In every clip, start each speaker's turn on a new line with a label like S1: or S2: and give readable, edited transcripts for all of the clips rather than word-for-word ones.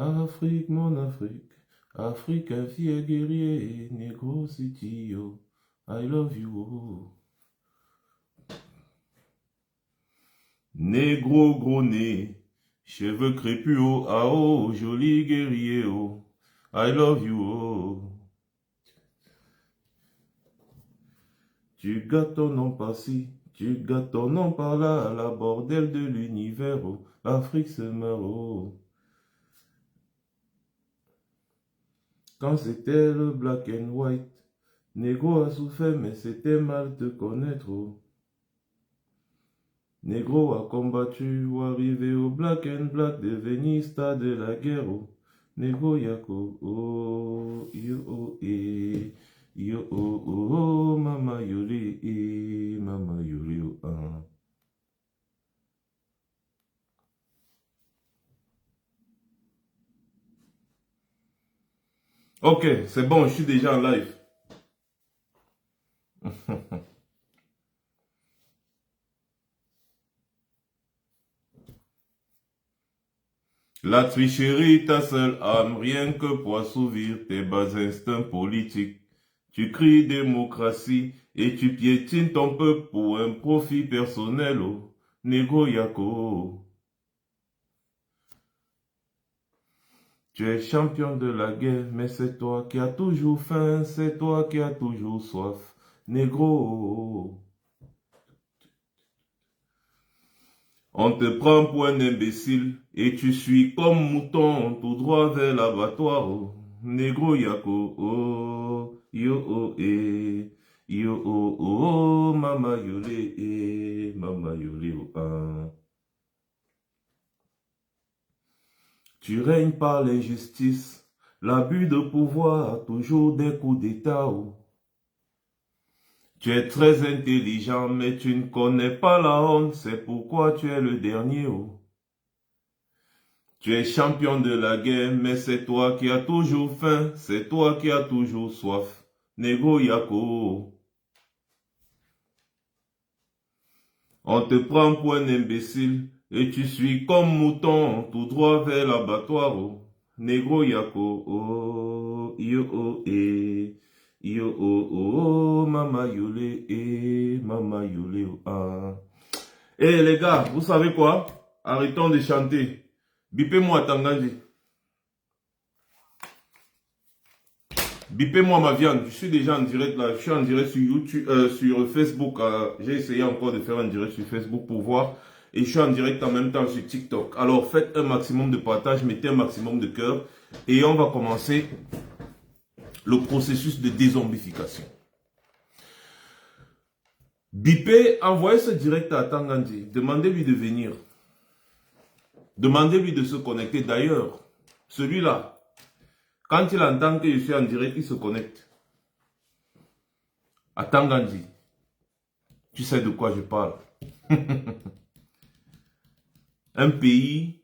S1: Afrique, mon Afrique, Afrique, un fier guerrier, Negro City, yo, I love you, oh. Négro gros nez, cheveux crépus, oh, ah oh, joli guerrier, oh, I love you, oh. Tu gâtes ton nom par-ci, tu gâtes ton nom par-là, la bordel de l'univers, oh, l'Afrique se meurt, oh. Quand c'était le black and white, Négro a souffert, mais c'était mal te connaître, oh. Négro a combattu ou arrivé au black and black, devenir star de la guerre, oh. Négro yako, oh, yo, oh, eh. Yo, oh, oh, oh, mama yole, mama yole, oh, ah. Ok, c'est bon, je suis déjà en live. La tricherie, ta seule âme, rien que pour assouvir tes bas instincts politiques. Tu cries démocratie et tu piétines ton peuple pour un profit personnel, oh. Négro yako. Tu es champion de la guerre, mais c'est toi qui as toujours faim, c'est toi qui as toujours soif. Négro. On te prend pour un imbécile et tu suis comme mouton tout droit vers l'abattoir, oh. Négro yako, oh, yo, oh, eh. Yo, oh, oh, oh, mama yole, mama yole, oh, ah. Tu règnes par l'injustice, l'abus de pouvoir, toujours des coups d'état, oh. Tu es très intelligent, mais tu ne connais pas la honte, c'est pourquoi tu es le dernier, oh. Tu es champion de la guerre, mais c'est toi qui as toujours faim, c'est toi qui as toujours soif. Négro yako. On te prend pour un imbécile et tu suis comme mouton tout droit vers l'abattoir, oh. Négro yako, oh, yo, oh, eh. Yo, oh, oh, oh, mama yole, mama yole, oh, ah. Eh les gars, vous savez quoi? Arrêtons de chanter. Bipez-moi Tanganji. Bipez-moi ma viande. Je suis déjà en direct là. Je suis en direct sur YouTube, sur Facebook. J'ai essayé encore de faire un direct sur Facebook pour voir. Et je suis en direct en même temps sur TikTok. Alors faites un maximum de partage, mettez un maximum de cœur. Et on va commencer le processus de dézombification. Bipez, envoyez ce direct à Tanganji. Demandez-lui de venir. Demandez-lui de se connecter. D'ailleurs, celui-là, quand il entend que je suis en direct, il se connecte. À Tanganji. Tu sais de quoi je parle. Un pays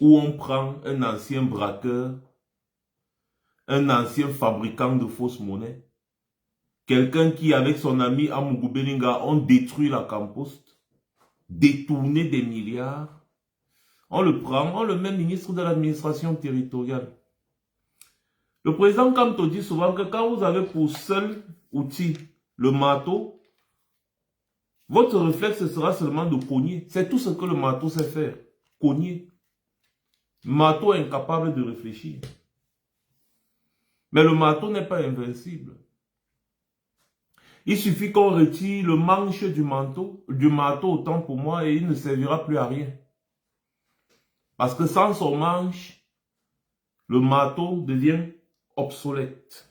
S1: où on prend un ancien braqueur, un ancien fabricant de fausses monnaies, quelqu'un qui, avec son ami Amougou Belinga, ont détruit la Campost, détourné des milliards. On le prend, on le met ministre de l'administration territoriale. Le président Kamto dit souvent que quand vous avez pour seul outil le marteau, votre réflexe sera seulement de cogner. C'est tout ce que le marteau sait faire. Cogner. Marteau incapable de réfléchir. Mais le marteau n'est pas invincible. Il suffit qu'on retire le manche du marteau, autant pour moi, et il ne servira plus à rien. Parce que sans son manche, le marteau devient obsolète.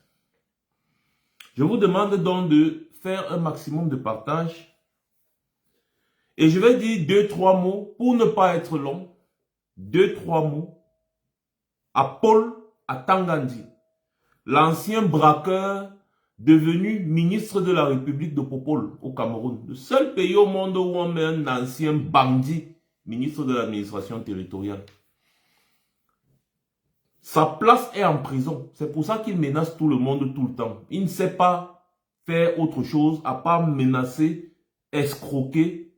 S1: Je vous demande donc de faire un maximum de partage. Et je vais dire 2-3 mots pour ne pas être long. 2-3 mots à Paul Atangandi, l'ancien braqueur devenu ministre de la République de Popol au Cameroun. Le seul pays au monde où on met un ancien bandit ministre de l'administration territoriale. Sa place est en prison. C'est pour ça qu'il menace tout le monde tout le temps. Il ne sait pas faire autre chose à part menacer, escroquer,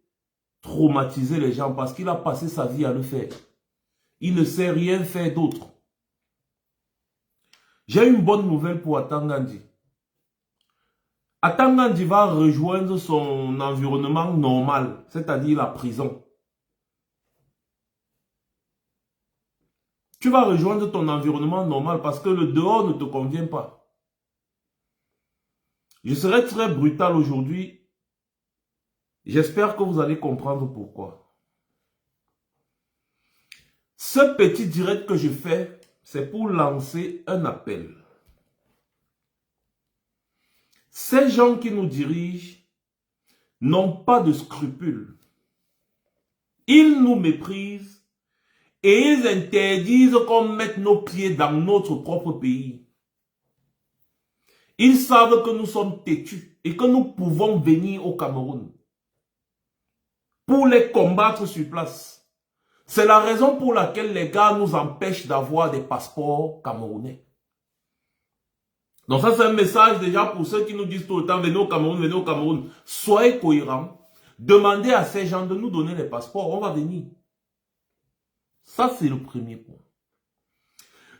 S1: traumatiser les gens parce qu'il a passé sa vie à le faire. Il ne sait rien faire d'autre. J'ai une bonne nouvelle pour Atangandi. Atangandi va rejoindre son environnement normal, c'est-à-dire la prison. Tu vas rejoindre ton environnement normal parce que le dehors ne te convient pas. Je serai très brutal aujourd'hui. J'espère que vous allez comprendre pourquoi. Ce petit direct que je fais, c'est pour lancer un appel. Ces gens qui nous dirigent n'ont pas de scrupules. Ils nous méprisent et ils interdisent qu'on mette nos pieds dans notre propre pays. Ils savent que nous sommes têtus et que nous pouvons venir au Cameroun pour les combattre sur place. C'est la raison pour laquelle les gars nous empêchent d'avoir des passeports camerounais. Donc ça, c'est un message déjà pour ceux qui nous disent tout le temps, venez au Cameroun, venez au Cameroun. Soyez cohérents. Demandez à ces gens de nous donner les passeports. On va venir. Ça, c'est le premier point.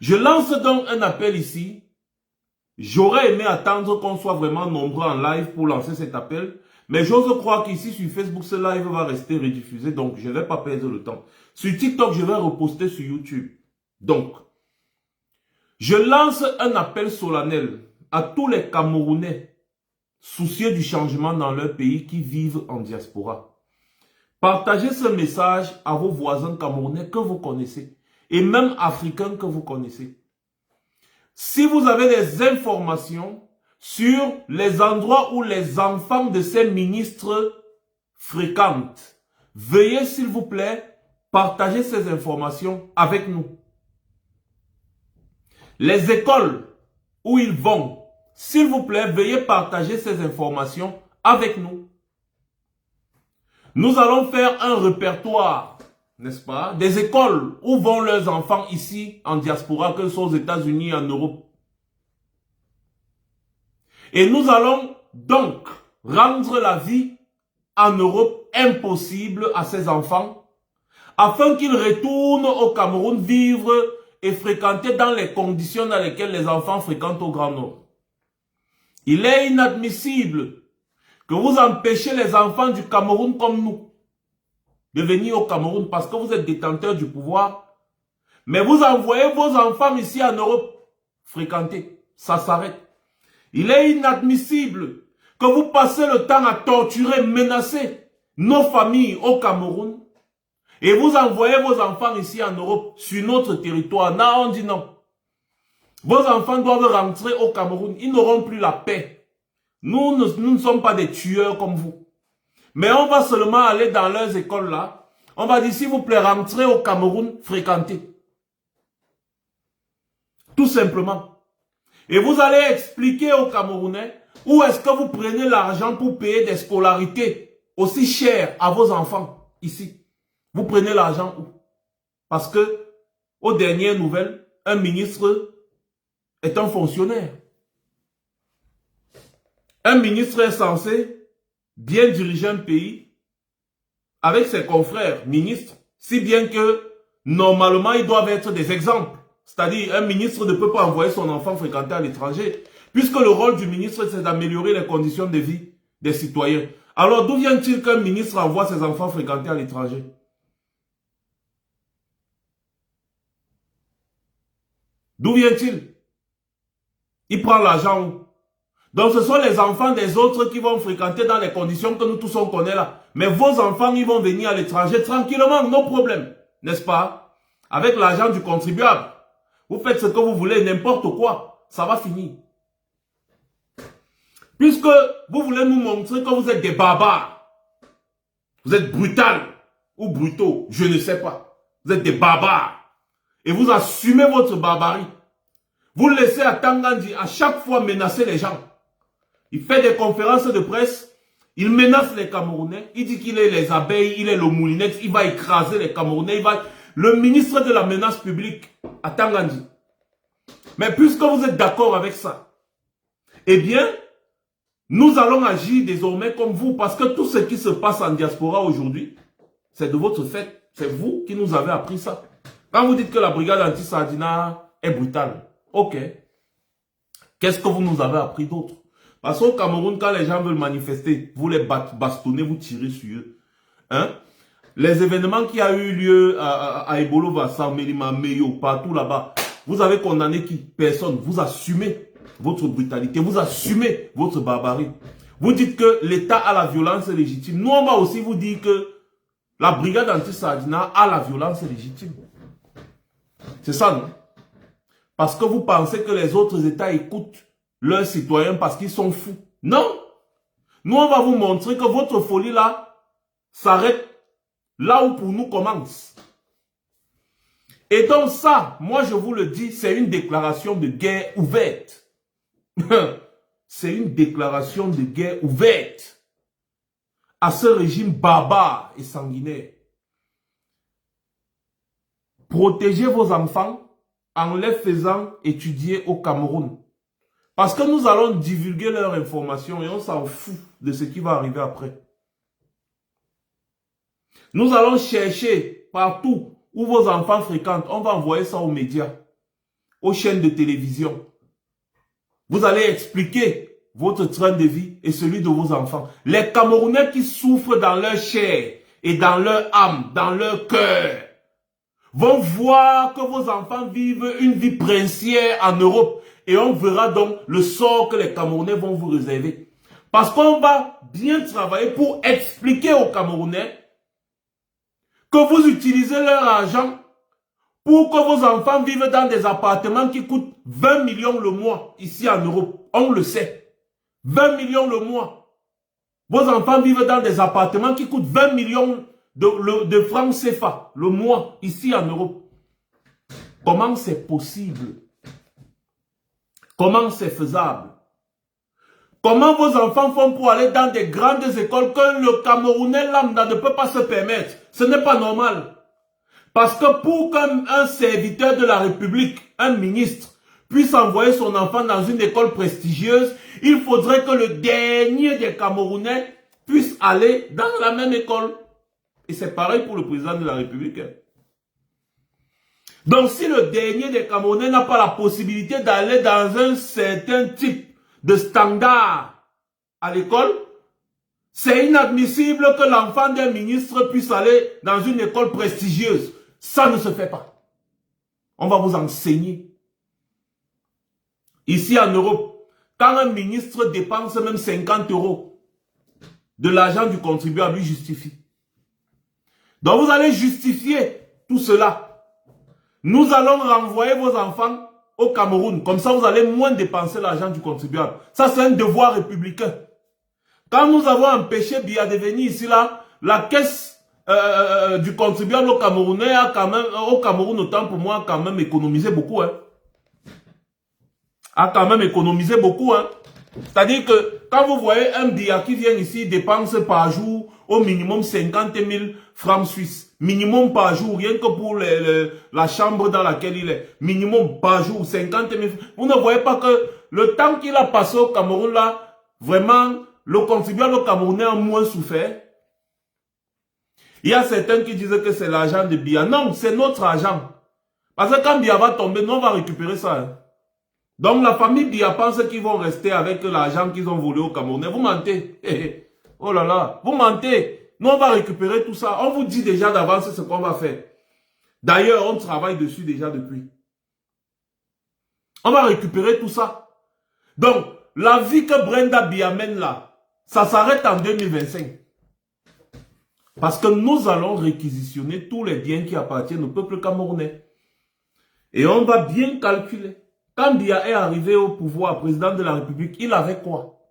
S1: Je lance donc un appel ici. J'aurais aimé attendre qu'on soit vraiment nombreux en live pour lancer cet appel. Mais j'ose croire qu'ici sur Facebook, ce live va rester rediffusé. Donc, je ne vais pas perdre le temps. Sur TikTok, je vais reposter sur YouTube. Donc, je lance un appel solennel à tous les Camerounais soucieux du changement dans leur pays qui vivent en diaspora. Partagez ce message à vos voisins camerounais que vous connaissez et même africains que vous connaissez. Si vous avez des informations sur les endroits où les enfants de ces ministres fréquentent, veuillez s'il vous plaît partager ces informations avec nous. Les écoles où ils vont, s'il vous plaît, veuillez partager ces informations avec nous. Nous allons faire un répertoire, n'est-ce pas, des écoles où vont leurs enfants ici en diaspora, que ce soit aux États-Unis, en Europe. Et nous allons donc rendre la vie en Europe impossible à ces enfants afin qu'ils retournent au Cameroun vivre et fréquenter dans les conditions dans lesquelles les enfants fréquentent au Grand Nord. Il est inadmissible que vous empêchez les enfants du Cameroun comme nous de venir au Cameroun parce que vous êtes détenteurs du pouvoir. Mais vous envoyez vos enfants ici en Europe fréquenter. Ça s'arrête. Il est inadmissible que vous passez le temps à torturer, menacer nos familles au Cameroun et vous envoyez vos enfants ici en Europe sur notre territoire. Non, on dit non. Vos enfants doivent rentrer au Cameroun. Ils n'auront plus la paix. Nous ne sommes pas des tueurs comme vous. Mais on va seulement aller dans leurs écoles là. On va dire, s'il vous plaît, rentrez au Cameroun, fréquentez. Tout simplement. Et vous allez expliquer aux Camerounais où est-ce que vous prenez l'argent pour payer des scolarités aussi chères à vos enfants ici. Vous prenez l'argent où? Parce que, aux dernières nouvelles, un ministre est un fonctionnaire. Un ministre est censé bien diriger un pays avec ses confrères ministres, si bien que normalement ils doivent être des exemples. C'est-à-dire un ministre ne peut pas envoyer son enfant fréquenter à l'étranger, puisque le rôle du ministre c'est d'améliorer les conditions de vie des citoyens. Alors d'où vient-il qu'un ministre envoie ses enfants fréquenter à l'étranger? D'où vient-il? Il prend l'argent où? Donc ce sont les enfants des autres qui vont fréquenter dans les conditions que nous tous on connaît là. Mais vos enfants, ils vont venir à l'étranger tranquillement, nos problèmes. N'est-ce pas? Avec l'argent du contribuable. Vous faites ce que vous voulez, n'importe quoi. Ça va finir. Puisque vous voulez nous montrer que vous êtes des barbares. Vous êtes brutal ou brutaux, je ne sais pas. Vous êtes des barbares. Et vous assumez votre barbarie. Vous laissez Atangandi à chaque fois menacer les gens. Il fait des conférences de presse. Il menace les Camerounais. Il dit qu'il est les abeilles, il est le moulinex. Il va écraser les Camerounais. Le ministre de la menace publique, Atangandi. Mais puisque vous êtes d'accord avec ça, eh bien, nous allons agir désormais comme vous. Parce que tout ce qui se passe en diaspora aujourd'hui, c'est de votre fait. C'est vous qui nous avez appris ça. Quand vous dites que la brigade anti-Sardina est brutale, ok. Qu'est-ce que vous nous avez appris d'autre? Parce qu'au Cameroun, quand les gens veulent manifester, vous les bastonnez, vous tirez sur eux. Hein? Les événements qui ont eu lieu à Ebolo, Vassa, Melima, Meyo, partout là-bas, vous avez condamné qui? Personne. Vous assumez votre brutalité, vous assumez votre barbarie. Vous dites que l'État a la violence légitime. Nous, on va aussi vous dire que la brigade anti-Sardina a la violence légitime. C'est ça, non? Parce que vous pensez que les autres États écoutent leurs citoyens parce qu'ils sont fous. Non! Nous, on va vous montrer que votre folie là s'arrête là où pour nous commence. Et donc ça, moi je vous le dis, c'est une déclaration de guerre ouverte. C'est une déclaration de guerre ouverte à ce régime barbare et sanguinaire. Protégez vos enfants en les faisant étudier au Cameroun. Parce que nous allons divulguer leurs informations et on s'en fout de ce qui va arriver après. Nous allons chercher partout où vos enfants fréquentent. On va envoyer ça aux médias, aux chaînes de télévision. Vous allez expliquer votre train de vie et celui de vos enfants. Les Camerounais qui souffrent dans leur chair et dans leur âme, dans leur cœur, vont voir que vos enfants vivent une vie princière en Europe. Et on verra donc le sort que les Camerounais vont vous réserver. Parce qu'on va bien travailler pour expliquer aux Camerounais que vous utilisez leur argent pour que vos enfants vivent dans des appartements qui coûtent 20 millions le mois ici en Europe. On le sait. 20 millions le mois. Vos enfants vivent dans des appartements qui coûtent 20 millions de francs CFA le mois ici en Europe. Comment c'est possible? Comment c'est faisable? Comment vos enfants font pour aller dans des grandes écoles que le Camerounais lambda ne peut pas se permettre? Ce n'est pas normal. Parce que pour qu'un serviteur de la République, un ministre, puisse envoyer son enfant dans une école prestigieuse, il faudrait que le dernier des Camerounais puisse aller dans la même école. Et c'est pareil pour le président de la République. Donc si le dernier des Camerounais n'a pas la possibilité d'aller dans un certain type de standard à l'école, c'est inadmissible que l'enfant d'un ministre puisse aller dans une école prestigieuse. Ça ne se fait pas. On va vous enseigner. Ici en Europe, quand un ministre dépense même 50 € de l'argent du contribuable, lui justifie. Donc vous allez justifier tout cela. Nous allons renvoyer vos enfants au Cameroun. Comme ça, vous allez moins dépenser l'argent du contribuable. Ça, c'est un devoir républicain. Quand nous avons empêché Biya de venir ici, là, la caisse du contribuable au Camerounais a quand même, au Cameroun, autant pour moi, a quand même économisé beaucoup. Hein. A quand même économisé beaucoup. Hein. C'est-à-dire que quand vous voyez un Biya qui vient ici, dépense par jour au minimum 50 000 francs suisses. Minimum par jour, rien que pour la chambre dans laquelle il est. Minimum par jour, 50 000 francs. Vous ne voyez pas que le temps qu'il a passé au Cameroun là, vraiment, le contribuable camerounais a moins souffert. Il y a certains qui disent que c'est l'argent de Biya. Non, c'est notre argent. Parce que quand Biya va tomber, nous on va récupérer ça. Hein. Donc la famille Biya pense qu'ils vont rester avec l'argent qu'ils ont volé au Camerounais. Vous mentez. Oh là là, vous mentez. Nous, on va récupérer tout ça. On vous dit déjà d'avance ce qu'on va faire. D'ailleurs, on travaille dessus déjà depuis. On va récupérer tout ça. Donc, la vie que Brenda Biya mène là, ça s'arrête en 2025. Parce que nous allons réquisitionner tous les biens qui appartiennent au peuple camerounais. Et on va bien calculer. Quand Biya est arrivé au pouvoir, président de la République, il avait quoi?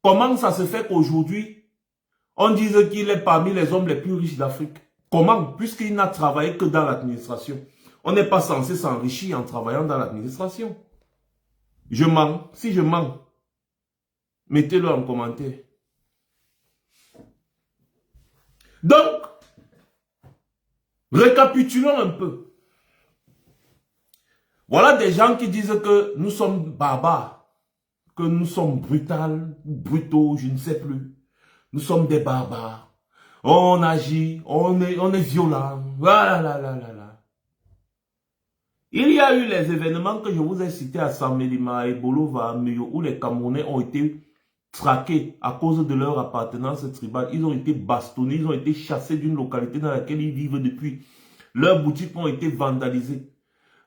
S1: Comment ça se fait qu'aujourd'hui, on dise qu'il est parmi les hommes les plus riches d'Afrique? Comment? Puisqu'il n'a travaillé que dans l'administration. On n'est pas censé s'enrichir en travaillant dans l'administration. Je mens. Si je mens, mettez-le en commentaire. Donc, récapitulons un peu. Voilà des gens qui disent que nous sommes barbares, que nous sommes brutaux, je ne sais plus. Nous sommes des barbares. On agit, on est violent. Voilà, là, là, là, là. Il y a eu les événements que je vous ai cités à Samelima, à Ebolova, à Meyo, où les Camerounais ont été traqués à cause de leur appartenance tribale. Ils ont été bastonnés, ils ont été chassés d'une localité dans laquelle ils vivent depuis. Leurs boutiques ont été vandalisées.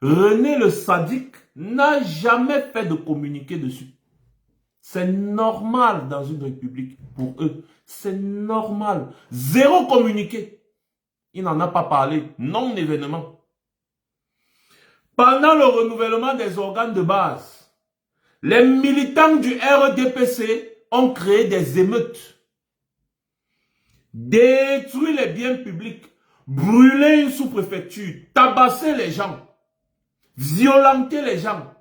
S1: René le Sadique n'a jamais fait de communiqué dessus. C'est normal dans une république pour eux. C'est normal. Zéro communiqué. Il n'en a pas parlé. Non événement. Pendant le renouvellement des organes de base, les militants du RDPC ont créé des émeutes, détruit les biens publics, brûlé une sous-préfecture, tabassé les gens, violenter les gens,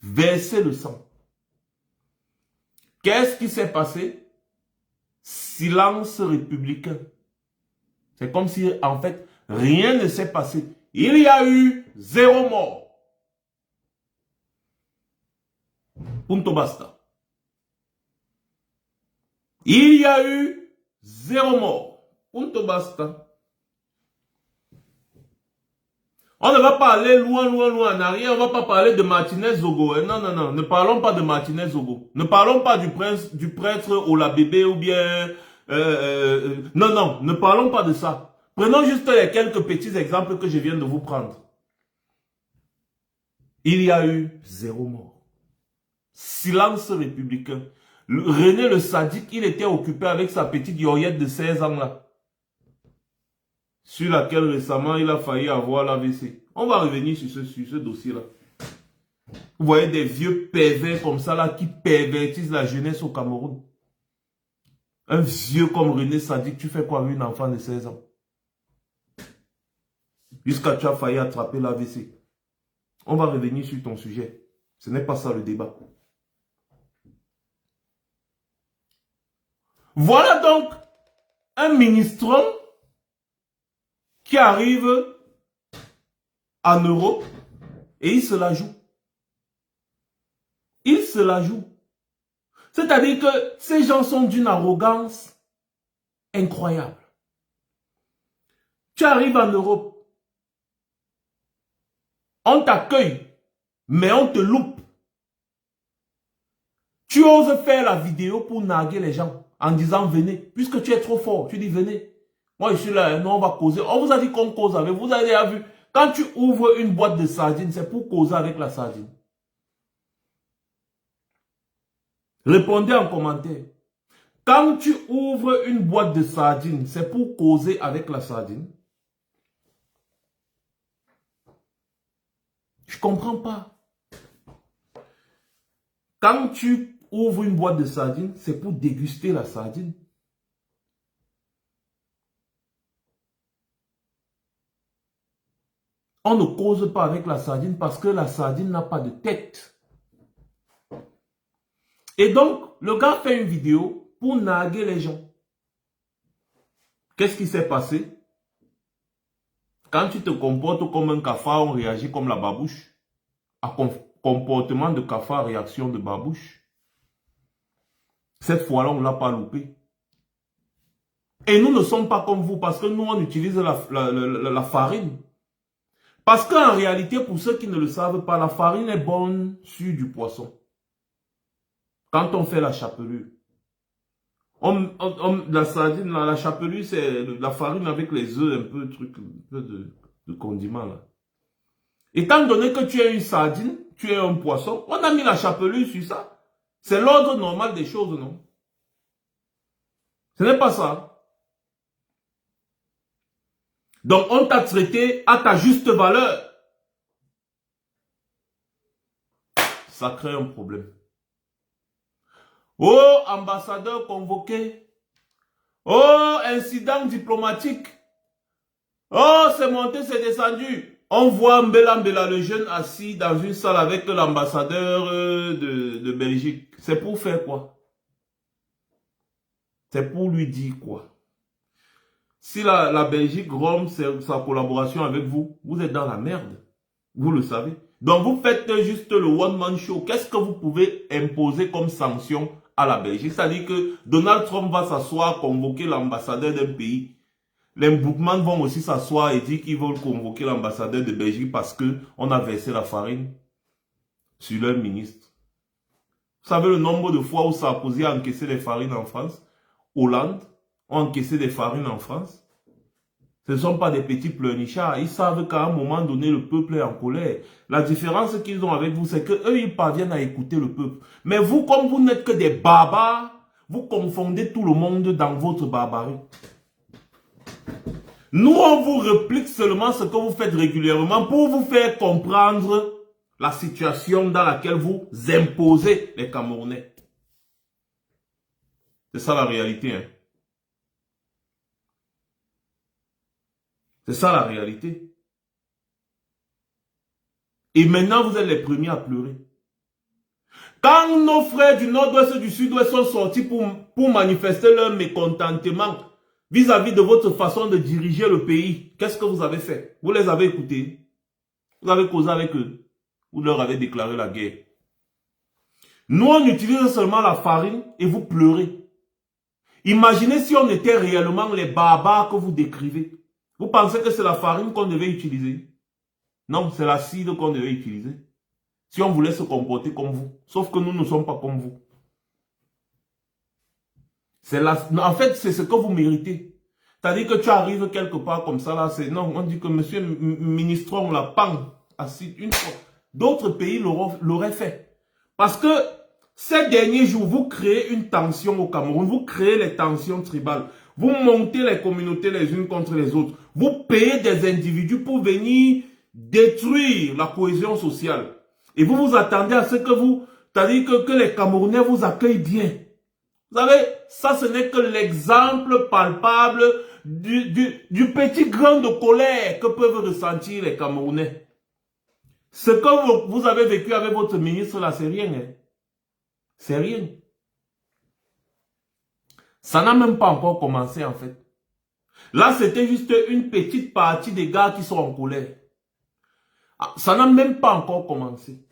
S1: verser le sang. Qu'est-ce qui s'est passé? Silence républicain. C'est comme si, en fait, rien ne s'est passé. Il y a eu 0 mort. Punto basta. Il y a eu 0 mort. Punto basta. On ne va pas aller loin en arrière. On ne va pas parler de Martinez Zogo. Non, non, non. Ne parlons pas de Martinez Zogo. Ne parlons pas du prêtre Ola Bébé ou bien... non, non. Ne parlons pas de ça. Prenons juste les quelques petits exemples que je viens de vous prendre. Il y a eu 0 mort. Silence républicain. René le Sadique, il était occupé avec sa petite Yoriette de 16 ans là. Sur laquelle récemment il a failli avoir l'AVC. On va revenir sur ce dossier là. Vous voyez des vieux pervers comme ça là qui pervertissent la jeunesse au Cameroun. Un vieux comme René Sadique, tu fais quoi avec une enfant de 16 ans? Jusqu'à tu as failli attraper l'AVC. On va revenir sur ton sujet. Ce n'est pas ça le débat. Voilà donc un ministre qui arrive en Europe et il se la joue. Il se la joue. C'est-à-dire que ces gens sont d'une arrogance incroyable. Tu arrives en Europe. On t'accueille, mais on te loupe. Tu oses faire la vidéo pour narguer les gens en disant venez. Puisque tu es trop fort, tu dis venez. Moi je suis là, nous on va causer. On vous a dit qu'on cause avec. Vous avez déjà vu. Quand tu ouvres une boîte de sardines, c'est pour causer avec la sardine. Répondez en commentaire. Quand tu ouvres une boîte de sardines, c'est pour causer avec la sardine. Je ne comprends pas. Quand tu ouvres une boîte de sardines, c'est pour déguster la sardine. On ne cause pas avec la sardine parce que la sardine n'a pas de tête. Et donc, le gars fait une vidéo pour narguer les gens. Qu'est-ce qui s'est passé? Quand tu te comportes comme un cafard, on réagit comme la babouche. À comportement de cafard, réaction de babouche. Cette fois-là, on ne l'a pas loupé. Et nous ne sommes pas comme vous parce que nous, on utilise la farine. Parce qu'en réalité, pour ceux qui ne le savent pas, la farine est bonne sur du poisson. Quand on fait la chapelure. La sardine, la chapelure, c'est la farine avec les œufs, un peu de condiment là. Étant donné que tu es une sardine, tu es un poisson, on a mis la chapelure sur ça. C'est l'ordre normal des choses, non? Ce n'est pas ça. Donc on t'a traité à ta juste valeur. Ça crée un problème. Oh, ambassadeur convoqué. Oh, incident diplomatique. Oh, c'est monté, c'est descendu. On voit Mbela Mbela, le jeune, assis dans une salle avec l'ambassadeur de Belgique. C'est pour faire quoi? C'est pour lui dire quoi? Si la Belgique rompt sa collaboration avec vous, vous êtes dans la merde. Vous le savez. Donc vous faites juste le one-man show. Qu'est-ce que vous pouvez imposer comme sanction à la Belgique? C'est-à-dire que Donald Trump va s'asseoir, convoquer l'ambassadeur d'un pays. Les Boukman vont aussi s'asseoir et dire qu'ils veulent convoquer l'ambassadeur de Belgique parce qu'on a versé la farine sur leur ministre. Vous savez le nombre de fois où Sarkozy a encaissé les farines en France? Hollande a encaissé des farines en France? Ce ne sont pas des petits pleurnichards. Ils savent qu'à un moment donné, le peuple est en colère. La différence qu'ils ont avec vous, c'est qu'eux, ils parviennent à écouter le peuple. Mais vous, comme vous n'êtes que des barbares, vous confondez tout le monde dans votre barbarie. Nous, on vous réplique seulement ce que vous faites régulièrement pour vous faire comprendre la situation dans laquelle vous imposez les Camerounais. C'est ça la réalité, hein. C'est ça la réalité. Et maintenant, vous êtes les premiers à pleurer. Quand nos frères du nord-ouest et du sud-ouest sont sortis pour manifester leur mécontentement vis-à-vis de votre façon de diriger le pays, qu'est-ce que vous avez fait? Vous les avez écoutés. Vous avez causé avec eux. Vous leur avez déclaré la guerre. Nous, on utilise seulement la farine et vous pleurez. Imaginez si on était réellement les barbares que vous décrivez. Vous pensez que c'est la farine qu'on devait utiliser? Non, c'est l'acide qu'on devait utiliser. Si on voulait se comporter comme vous. Sauf que nous ne sommes pas comme vous. En fait, c'est ce que vous méritez. C'est-à-dire que tu arrives quelque part comme ça, là, c'est... Non, on dit que monsieur ministron, la pang, acide, une fois. D'autres pays l'auraient fait. Parce que ces derniers jours, vous créez une tension au Cameroun. Vous créez les tensions tribales. Vous montez les communautés les unes contre les autres. Vous payez des individus pour venir détruire la cohésion sociale. Et vous vous attendez à ce que vous... C'est-à-dire que les Camerounais vous accueillent bien. Vous savez, ça ce n'est que l'exemple palpable du petit grain de colère que peuvent ressentir les Camerounais. Ce que vous avez vécu avec votre ministre là, c'est rien. Hein? C'est rien. Ça n'a même pas encore commencé en fait. Là, c'était juste une petite partie des gars qui sont en colère. Ça n'a même pas encore commencé.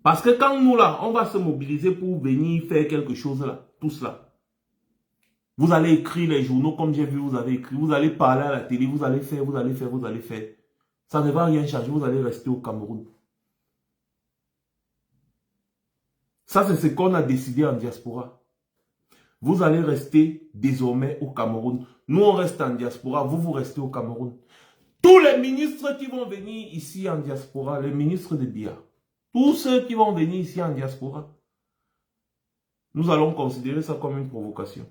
S1: Parce que quand nous là, on va se mobiliser pour venir faire quelque chose là, tout cela. Vous allez écrire les journaux comme j'ai vu, vous avez écrit. Vous allez parler à la télé, vous allez faire, vous allez faire, vous allez faire. Ça ne va rien changer, vous allez rester au Cameroun. Ça, c'est ce qu'on a décidé en diaspora. Vous allez rester désormais au Cameroun. Nous, on reste en diaspora, vous restez au Cameroun. Tous les ministres qui vont venir ici en diaspora, les ministres de Biya, tous ceux qui vont venir ici en diaspora, nous allons considérer ça comme une provocation.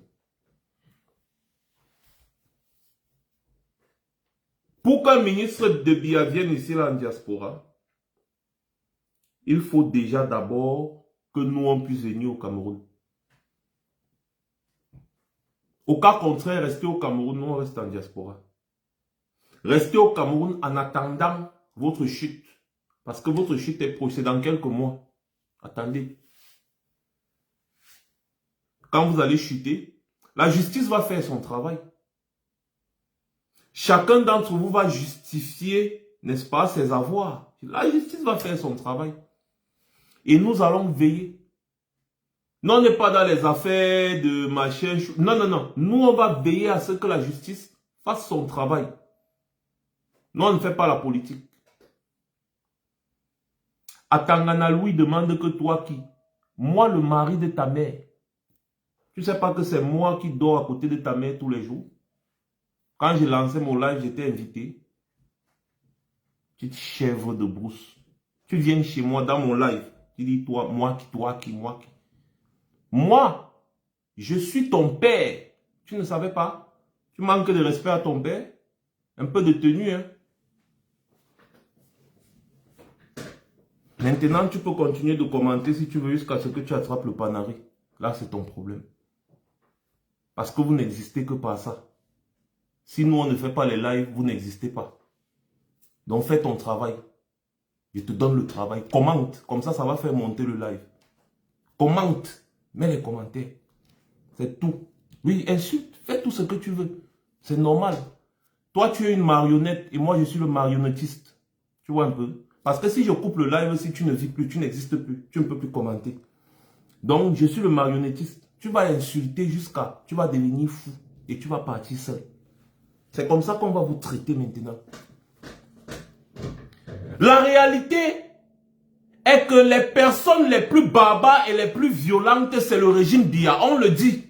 S1: Pour qu'un ministre de Biya vienne ici en diaspora, il faut déjà d'abord que nous, on puisse venir au Cameroun. Au cas contraire, rester au Cameroun, nous, on reste en diaspora. Restez au Cameroun en attendant votre chute. Parce que votre chute est proche, c'est dans quelques mois. Attendez. Quand vous allez chuter, la justice va faire son travail. Chacun d'entre vous va justifier, n'est-ce pas, ses avoirs. La justice va faire son travail. Et nous allons veiller. Non, on n'est pas dans les affaires de machin. Non, non, non. Nous, on va veiller à ce que la justice fasse son travail. Nous, on ne fait pas la politique. Atangana Louis demande que toi qui? Moi, le mari de ta mère. Tu ne sais pas que c'est moi qui dors à côté de ta mère tous les jours? Quand j'ai lancé mon live, j'étais invité. Petite chèvre de brousse. Tu viens chez moi dans mon live. Tu dis toi, moi qui. Moi, je suis ton père. Tu ne savais pas? Tu manques de respect à ton père? Un peu de tenue, hein? Maintenant, tu peux continuer de commenter si tu veux jusqu'à ce que tu attrapes le panari. Là, c'est ton problème. Parce que vous n'existez que par ça. Si nous, on ne fait pas les lives, vous n'existez pas. Donc, fais ton travail. Je te donne le travail. Commente. Comme ça, ça va faire monter le live. Commente. Mets les commentaires. C'est tout. Oui, insulte. Fais tout ce que tu veux. C'est normal. Toi, tu es une marionnette et moi, je suis le marionnettiste. Tu vois un peu? Parce que si je coupe le live, si tu ne vis plus, tu n'existes plus. Tu ne peux plus commenter. Donc, je suis le marionnettiste. Tu vas insulter jusqu'à... Tu vas devenir fou. et tu vas partir seul. C'est comme ça qu'on va vous traiter maintenant. La réalité est que les personnes les plus barbares et les plus violentes, c'est le régime Biya. On le dit.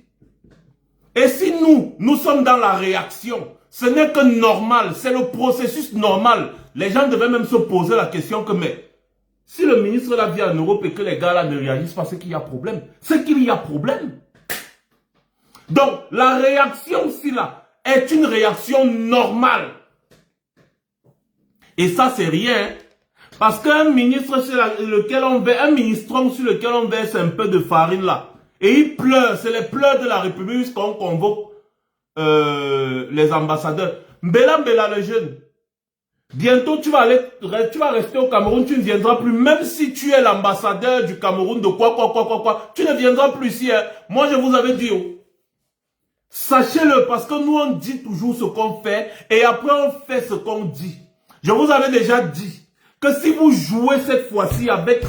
S1: Et si nous sommes dans la réaction, ce n'est que normal, c'est le processus normal. Les gens devaient même se poser la question que, mais, si le ministre là vient en Europe et que les gars là ne réagissent pas, c'est qu'il y a problème. C'est qu'il y a problème. Donc, la réaction ici là est une réaction normale. Et ça, c'est rien. Parce qu'un ministre sur lequel on verse, un ministron sur lequel on verse un peu de farine là, et il pleure, c'est les pleurs de la République qu'on convoque les ambassadeurs. Mbela Mbela le jeune, bientôt tu vas rester au Cameroun, tu ne viendras plus, même si tu es l'ambassadeur du Cameroun de quoi, tu ne viendras plus ici. Hein. Moi je vous avais dit, oh. Sachez-le, parce que nous on dit toujours ce qu'on fait, et après on fait ce qu'on dit. Je vous avais déjà dit que si vous jouez cette fois-ci avec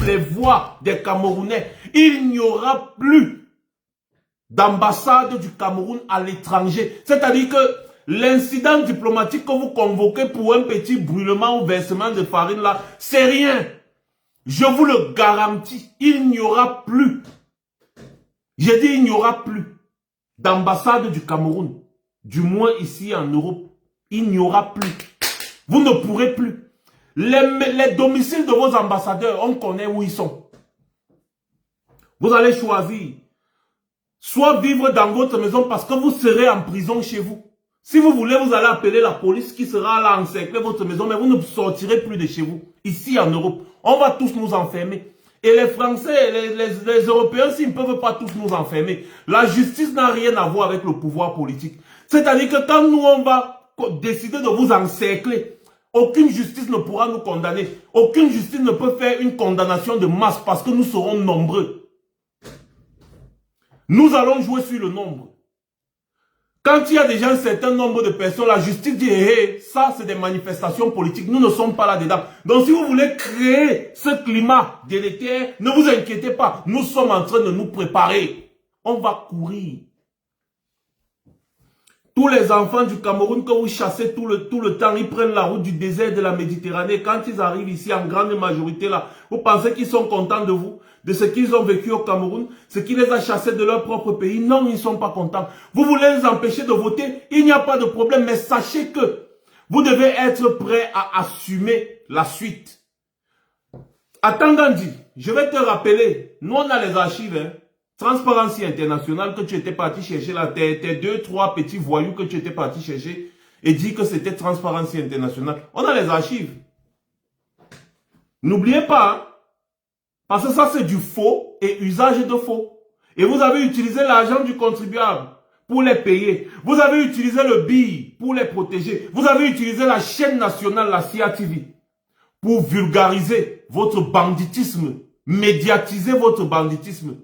S1: les voix des Camerounais, il n'y aura plus d'ambassade du Cameroun à l'étranger. C'est-à-dire que l'incident diplomatique que vous convoquez pour un petit brûlement ou versement de farine là, c'est rien. Je vous le garantis, il n'y aura plus. J'ai dit il n'y aura plus d'ambassade du Cameroun. Du moins ici en Europe. Il n'y aura plus. Vous ne pourrez plus. Les domiciles de vos ambassadeurs, on connaît où ils sont. Vous allez choisir. Soit vivre dans votre maison parce que vous serez en prison chez vous. Si vous voulez, vous allez appeler la police qui sera là encercler votre maison, mais vous ne sortirez plus de chez vous. Ici en Europe, on va tous nous enfermer. Et les Français, les Européens, s'ils ne peuvent pas tous nous enfermer, la justice n'a rien à voir avec le pouvoir politique. C'est-à-dire que quand nous, on va décider de vous encercler, aucune justice ne pourra nous condamner. Aucune justice ne peut faire une condamnation de masse parce que nous serons nombreux. Nous allons jouer sur le nombre. Quand il y a déjà un certain nombre de personnes, la justice dit, hey, ça c'est des manifestations politiques, nous ne sommes pas là-dedans. Donc si vous voulez créer ce climat délétère, ne vous inquiétez pas, nous sommes en train de nous préparer. On va courir. Tous les enfants du Cameroun que vous chassez tout le temps, ils prennent la route du désert de la Méditerranée. Quand ils arrivent ici en grande majorité là, vous pensez qu'ils sont contents de vous, de ce qu'ils ont vécu au Cameroun, ce qui les a chassés de leur propre pays? Non, ils ne sont pas contents. Vous voulez les empêcher de voter? Il n'y a pas de problème, mais sachez que vous devez être prêts à assumer la suite. À Tangandi, je vais te rappeler, nous on a les archives, hein. Transparency International que tu étais parti chercher là, tes 2-3 petits voyous que tu étais parti chercher et dit que c'était Transparency International. On a les archives. N'oubliez pas, hein, parce que ça c'est du faux et usage de faux. Et vous avez utilisé l'argent du contribuable pour les payer. Vous avez utilisé le BI pour les protéger. Vous avez utilisé la chaîne nationale, la CIA TV, pour vulgariser votre banditisme, médiatiser votre banditisme.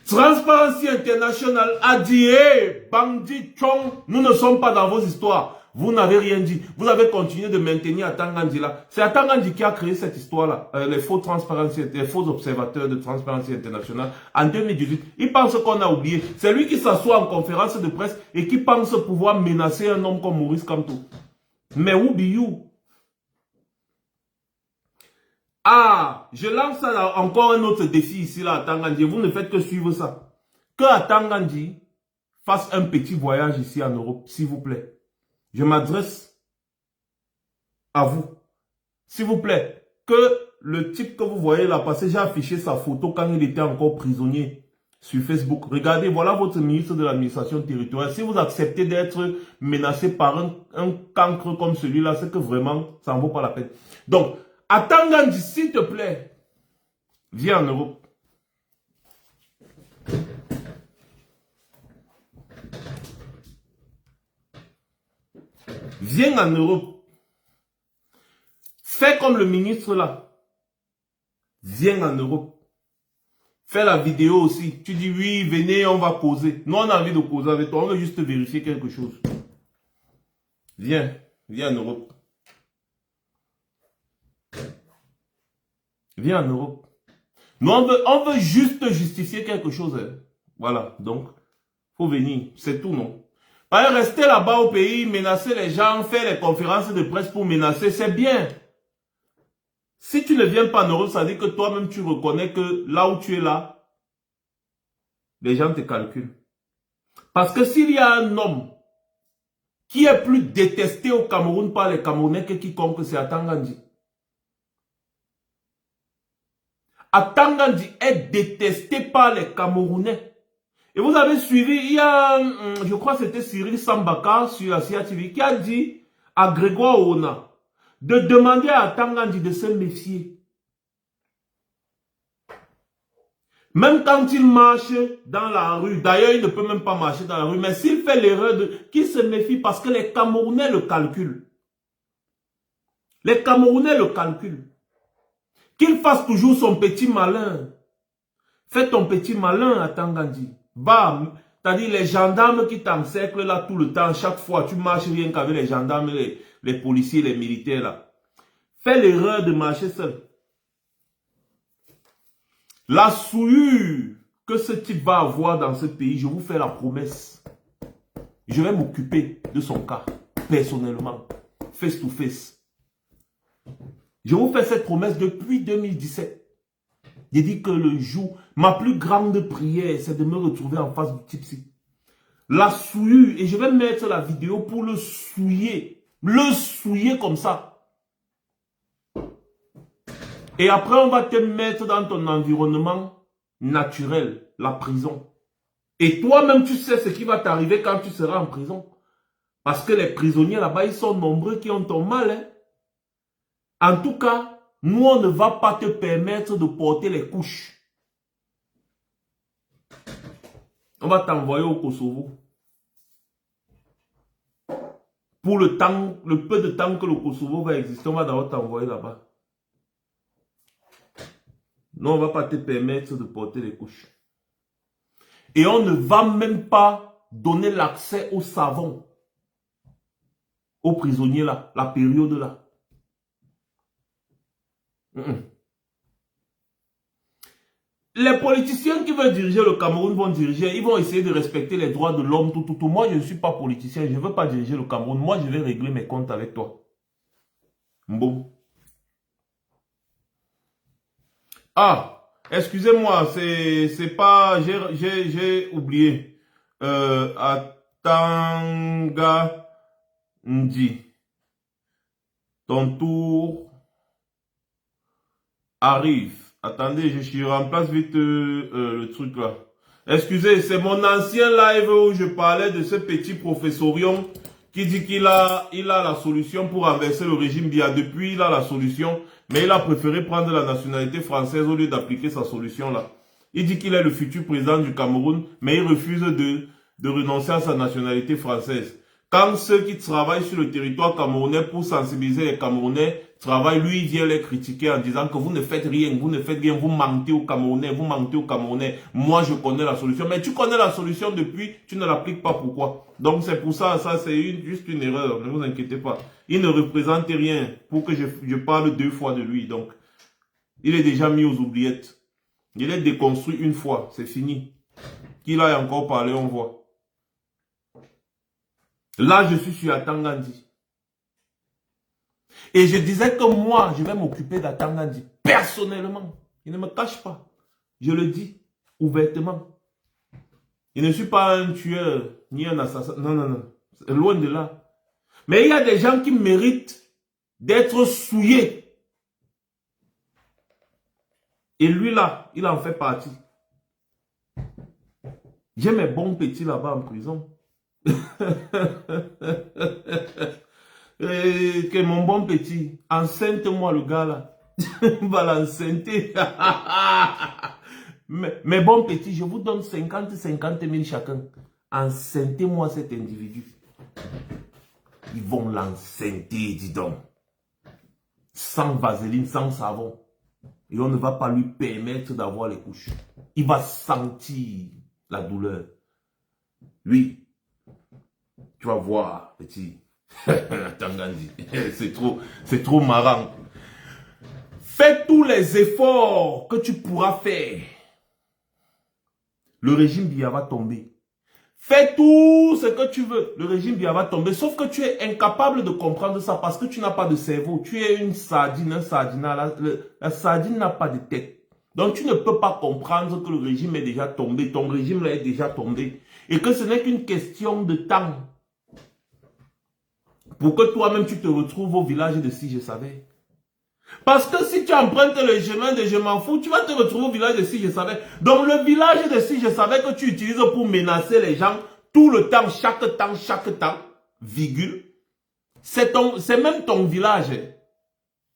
S1: Transparency International a dit, hey, bandit, chong, nous ne sommes pas dans vos histoires. Vous n'avez rien dit. Vous avez continué de maintenir Atangandi là. C'est Atangandi qui a créé cette histoire-là. Les faux observateurs de Transparency International en 2018. Il pense qu'on a oublié. C'est lui qui s'assoit en conférence de presse et qui pense pouvoir menacer un homme comme Maurice Kamto. Mais who be you? Ah, je lance encore un autre défi ici là à Tangandi. Vous ne faites que suivre ça. Que Atangandi fasse un petit voyage ici en Europe, s'il vous plaît. Je m'adresse à vous. S'il vous plaît, que le type que vous voyez là, parce que j'ai affiché sa photo quand il était encore prisonnier sur Facebook. Regardez, voilà votre ministre de l'administration territoriale. Si vous acceptez d'être menacé par un cancre comme celui-là, c'est que vraiment, ça ne vaut pas la peine. Donc, à Tangandi, s'il te plaît, viens en Europe. Viens en Europe. Fais comme le ministre là. Viens en Europe. Fais la vidéo aussi. Tu dis oui, venez, on va causer. Nous, on a envie de causer avec toi. On veut juste vérifier quelque chose. Viens. Viens en Europe. Viens en Europe. Nous, on veut juste justifier quelque chose. Hein. Voilà. Donc, faut venir. C'est tout, non? Rester là-bas au pays, menacer les gens, faire les conférences de presse pour menacer, c'est bien. Si tu ne viens pas en Europe, ça veut dire que toi-même tu reconnais que là où tu es là, les gens te calculent. Parce que s'il y a un homme qui est plus détesté au Cameroun par les Camerounais que quiconque, c'est Atangandi. Atangandi est détesté par les Camerounais. Et vous avez suivi, il y a, je crois que c'était Cyril Sambaka sur Asia TV qui a dit à Grégoire Ona de demander à Atangandi de se méfier. Même quand il marche dans la rue, d'ailleurs il ne peut même pas marcher dans la rue, mais s'il fait l'erreur de qu'il se méfie parce que les Camerounais le calculent. Les Camerounais le calculent. Qu'il fasse toujours son petit malin. Fais ton petit malin, Atangandi. Va, c'est-à-dire les gendarmes qui t'encerclent là tout le temps, chaque fois, tu marches rien qu'avec les gendarmes, les policiers, les militaires là. Fais l'erreur de marcher seul. La souillure que ce type va avoir dans ce pays, je vous fais la promesse. Je vais m'occuper de son cas, personnellement, face to face. Je vous fais cette promesse depuis 2017. J'ai dit que le jour, ma plus grande prière, c'est de me retrouver en face du type-ci. La souillure, et je vais mettre la vidéo pour le souiller comme ça. Et après, on va te mettre dans ton environnement naturel, la prison. Et toi-même, tu sais ce qui va t'arriver quand tu seras en prison. Parce que les prisonniers là-bas, ils sont nombreux qui ont ton mal. Hein. En tout cas, nous, on ne va pas te permettre de porter les couches. On va t'envoyer au Kosovo. Pour le temps, le peu de temps que le Kosovo va exister, on va d'abord t'envoyer là-bas. Non, on ne va pas te permettre de porter les couches. Et on ne va même pas donner l'accès au savon aux prisonniers là, la période là. Les politiciens qui veulent diriger le Cameroun vont diriger, ils vont essayer de respecter les droits de l'homme, tout. Moi, je ne suis pas politicien, je ne veux pas diriger le Cameroun. Moi, je vais régler mes comptes avec toi. Bon. Ah, excusez-moi, c'est pas, j'ai oublié. Atanga Ndi. Ton tour arrive. Attendez, je remplace vite le truc là. Excusez, c'est mon ancien live où je parlais de ce petit professorium qui dit qu'il a la solution pour renverser le régime Biya. Depuis, il a la solution, mais il a préféré prendre la nationalité française au lieu d'appliquer sa solution là. Il dit qu'il est le futur président du Cameroun, mais il refuse de renoncer à sa nationalité française. Quand ceux qui travaillent sur le territoire camerounais pour sensibiliser les Camerounais travaillent, lui il vient les critiquer en disant que vous ne faites rien, vous mentez aux Camerounais, vous mentez aux Camerounais. Moi je connais la solution, mais tu connais la solution depuis, tu ne l'appliques pas, pourquoi? Donc c'est pour ça, c'est juste une erreur, ne vous inquiétez pas. Il ne représente rien pour que je parle 2 fois de lui, donc il est déjà mis aux oubliettes. Il est déconstruit une fois, c'est fini. Qu'il aille encore parler, on voit. Là, je suis sur Atangandi. Et je disais que moi, je vais m'occuper d'Atangandi. Personnellement. Il ne me cache pas. Je le dis ouvertement. Je ne suis pas un tueur, ni un assassin. Non, non, non. Loin de là. Mais il y a des gens qui méritent d'être souillés. Et lui là, il en fait partie. J'ai mes bons petits là-bas en prison. Que mon bon petit, enceinte-moi le gars là. Va l'enceinte. Mais bon petit, je vous donne 50 000 chacun. Enceintez-moi cet individu. Ils vont l'enceinter, dis donc. Sans vaseline, sans savon. Et on ne va pas lui permettre d'avoir les couches. Il va sentir la douleur. Lui, tu vas voir, petit. Tangandi, c'est trop marrant. Fais tous les efforts que tu pourras faire. Le régime Biya va tomber. Fais tout ce que tu veux. Le régime Biya va tomber. Sauf que tu es incapable de comprendre ça parce que tu n'as pas de cerveau. Tu es une sardine, un sardinat. La sardine n'a pas de tête. Donc tu ne peux pas comprendre que le régime est déjà tombé. Ton régime là est déjà tombé. Et que ce n'est qu'une question de temps. Pour que toi-même tu te retrouves au village de Si Je Savais. Parce que si tu empruntes le chemin de Je m'en fous, tu vas te retrouver au village de Si Je Savais. Donc le village de Si Je Savais que tu utilises pour menacer les gens tout le temps, chaque temps, virgule, c'est même ton village.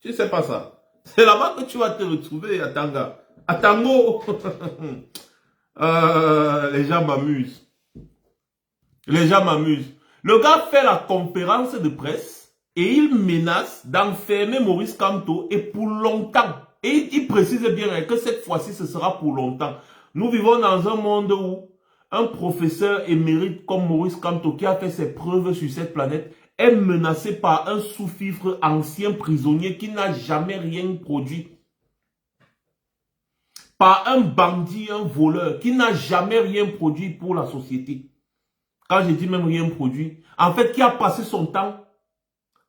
S1: Tu sais pas ça. C'est là-bas que tu vas te retrouver à Tanga. À Tango. Les gens m'amusent. Les gens m'amusent. Le gars fait la conférence de presse. Et il menace d'enfermer Maurice Kamto et pour longtemps. Et il précise bien que cette fois-ci, ce sera pour longtemps. Nous vivons dans un monde où un professeur émérite comme Maurice Kamto, qui a fait ses preuves sur cette planète, est menacé par un sous-fifre ancien prisonnier qui n'a jamais rien produit. Par un bandit, un voleur, qui n'a jamais rien produit pour la société. Quand je dis même rien produit, en fait, qui a passé son temps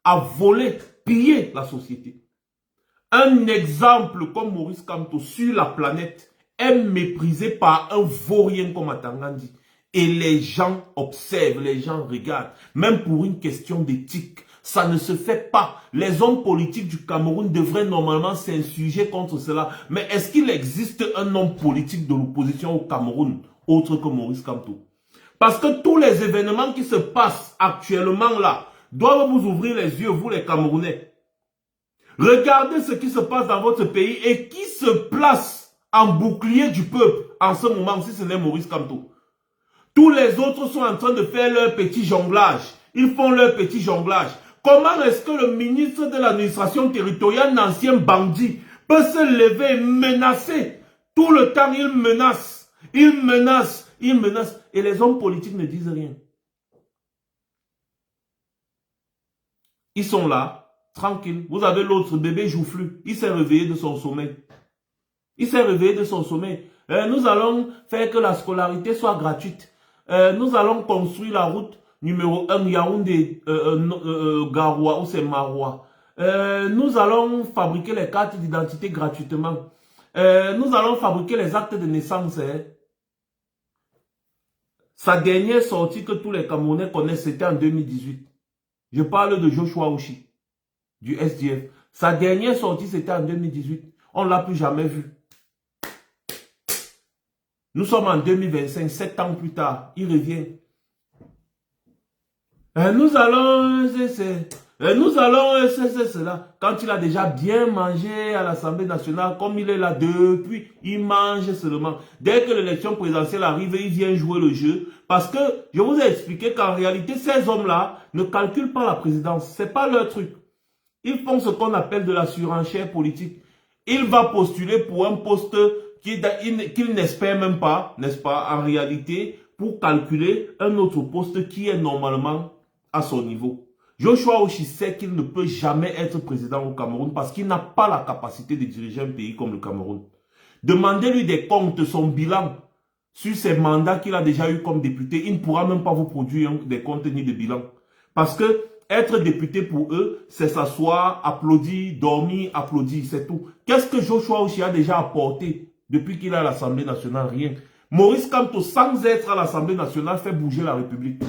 S1: à voler, piller la société. Un exemple comme Maurice Kamto sur la planète est méprisé par un vaurien comme Atangandi. Et les gens observent, les gens regardent. Même pour une question d'éthique, ça ne se fait pas. Les hommes politiques du Cameroun devraient normalement s'insurger contre cela. Mais est-ce qu'il existe un homme politique de l'opposition au Cameroun autre que Maurice Kamto? Parce que tous les événements qui se passent actuellement là, doivent vous ouvrir les yeux, vous les Camerounais. Regardez ce qui se passe dans votre pays et qui se place en bouclier du peuple en ce moment, si ce n'est Maurice Kamto. Tous les autres sont en train de faire leur petit jonglage. Ils font leur petit jonglage. Comment est-ce que le ministre de l'administration territoriale, un ancien bandit, peut se lever et menacer? Tout le temps, il menace. Il menace. Il menace. Et les hommes politiques ne disent rien. Ils sont là, tranquilles. Vous avez l'autre bébé joufflu. Il s'est réveillé de son sommeil. Il s'est réveillé de son sommeil. Nous allons faire que la scolarité soit gratuite. Nous allons construire la route numéro 1 Yaoundé, Garoua, ou c'est Maroua. Nous allons fabriquer les cartes d'identité gratuitement. Nous allons fabriquer les actes de naissance. Sa dernière sortie que tous les Camerounais connaissent, c'était en 2018. Je parle de Joshua Oshi, du SDF. Sa dernière sortie, c'était en 2018. On ne l'a plus jamais vu. Nous sommes en 2025, 7 ans plus tard. Il revient. Nous allons, c'est cela. Quand il a déjà bien mangé à l'Assemblée nationale, comme il est là depuis, il mange seulement. Dès que l'élection présidentielle arrive, il vient jouer le jeu. Parce que je vous ai expliqué qu'en réalité, ces hommes-là ne calculent pas la présidence. C'est pas leur truc. Ils font ce qu'on appelle de la surenchère politique. Il va postuler pour un poste qu'il n'espère même pas, n'est-ce pas, en réalité, pour calculer un autre poste qui est normalement à son niveau. Joshua Oshi sait qu'il ne peut jamais être président au Cameroun parce qu'il n'a pas la capacité de diriger un pays comme le Cameroun. Demandez-lui des comptes, son bilan, sur ses mandats qu'il a déjà eu comme député. Il ne pourra même pas vous produire des comptes ni de bilan. Parce que être député pour eux, c'est s'asseoir, applaudir, dormir, applaudir, c'est tout. Qu'est-ce que Joshua Oshi a déjà apporté depuis qu'il est à l'Assemblée nationale? Rien. Maurice Kamto, sans être à l'Assemblée nationale, fait bouger la République.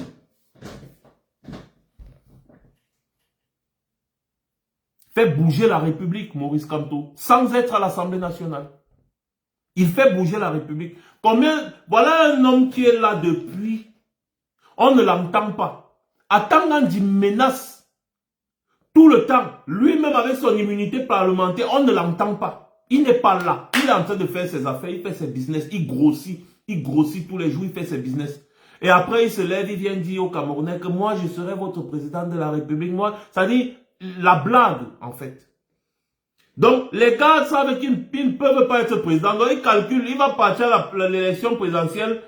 S1: Fait bouger la République, Maurice Kamto, sans être à l'Assemblée nationale. Il fait bouger la République. Combien? Voilà un homme qui est là depuis. On ne l'entend pas. Atangandi menace tout le temps. Lui-même avec son immunité parlementaire, on ne l'entend pas. Il n'est pas là. Il est en train de faire ses affaires, il fait ses business, il grossit tous les jours, il fait ses business. Et après, il se lève, il vient dire aux Camerounais que moi, je serai votre président de la République. Moi, ça dit la blague, en fait. Donc, les gars savent qu'ils ne peuvent pas être président. Donc, ils calculent, il va partir à l'élection présidentielle,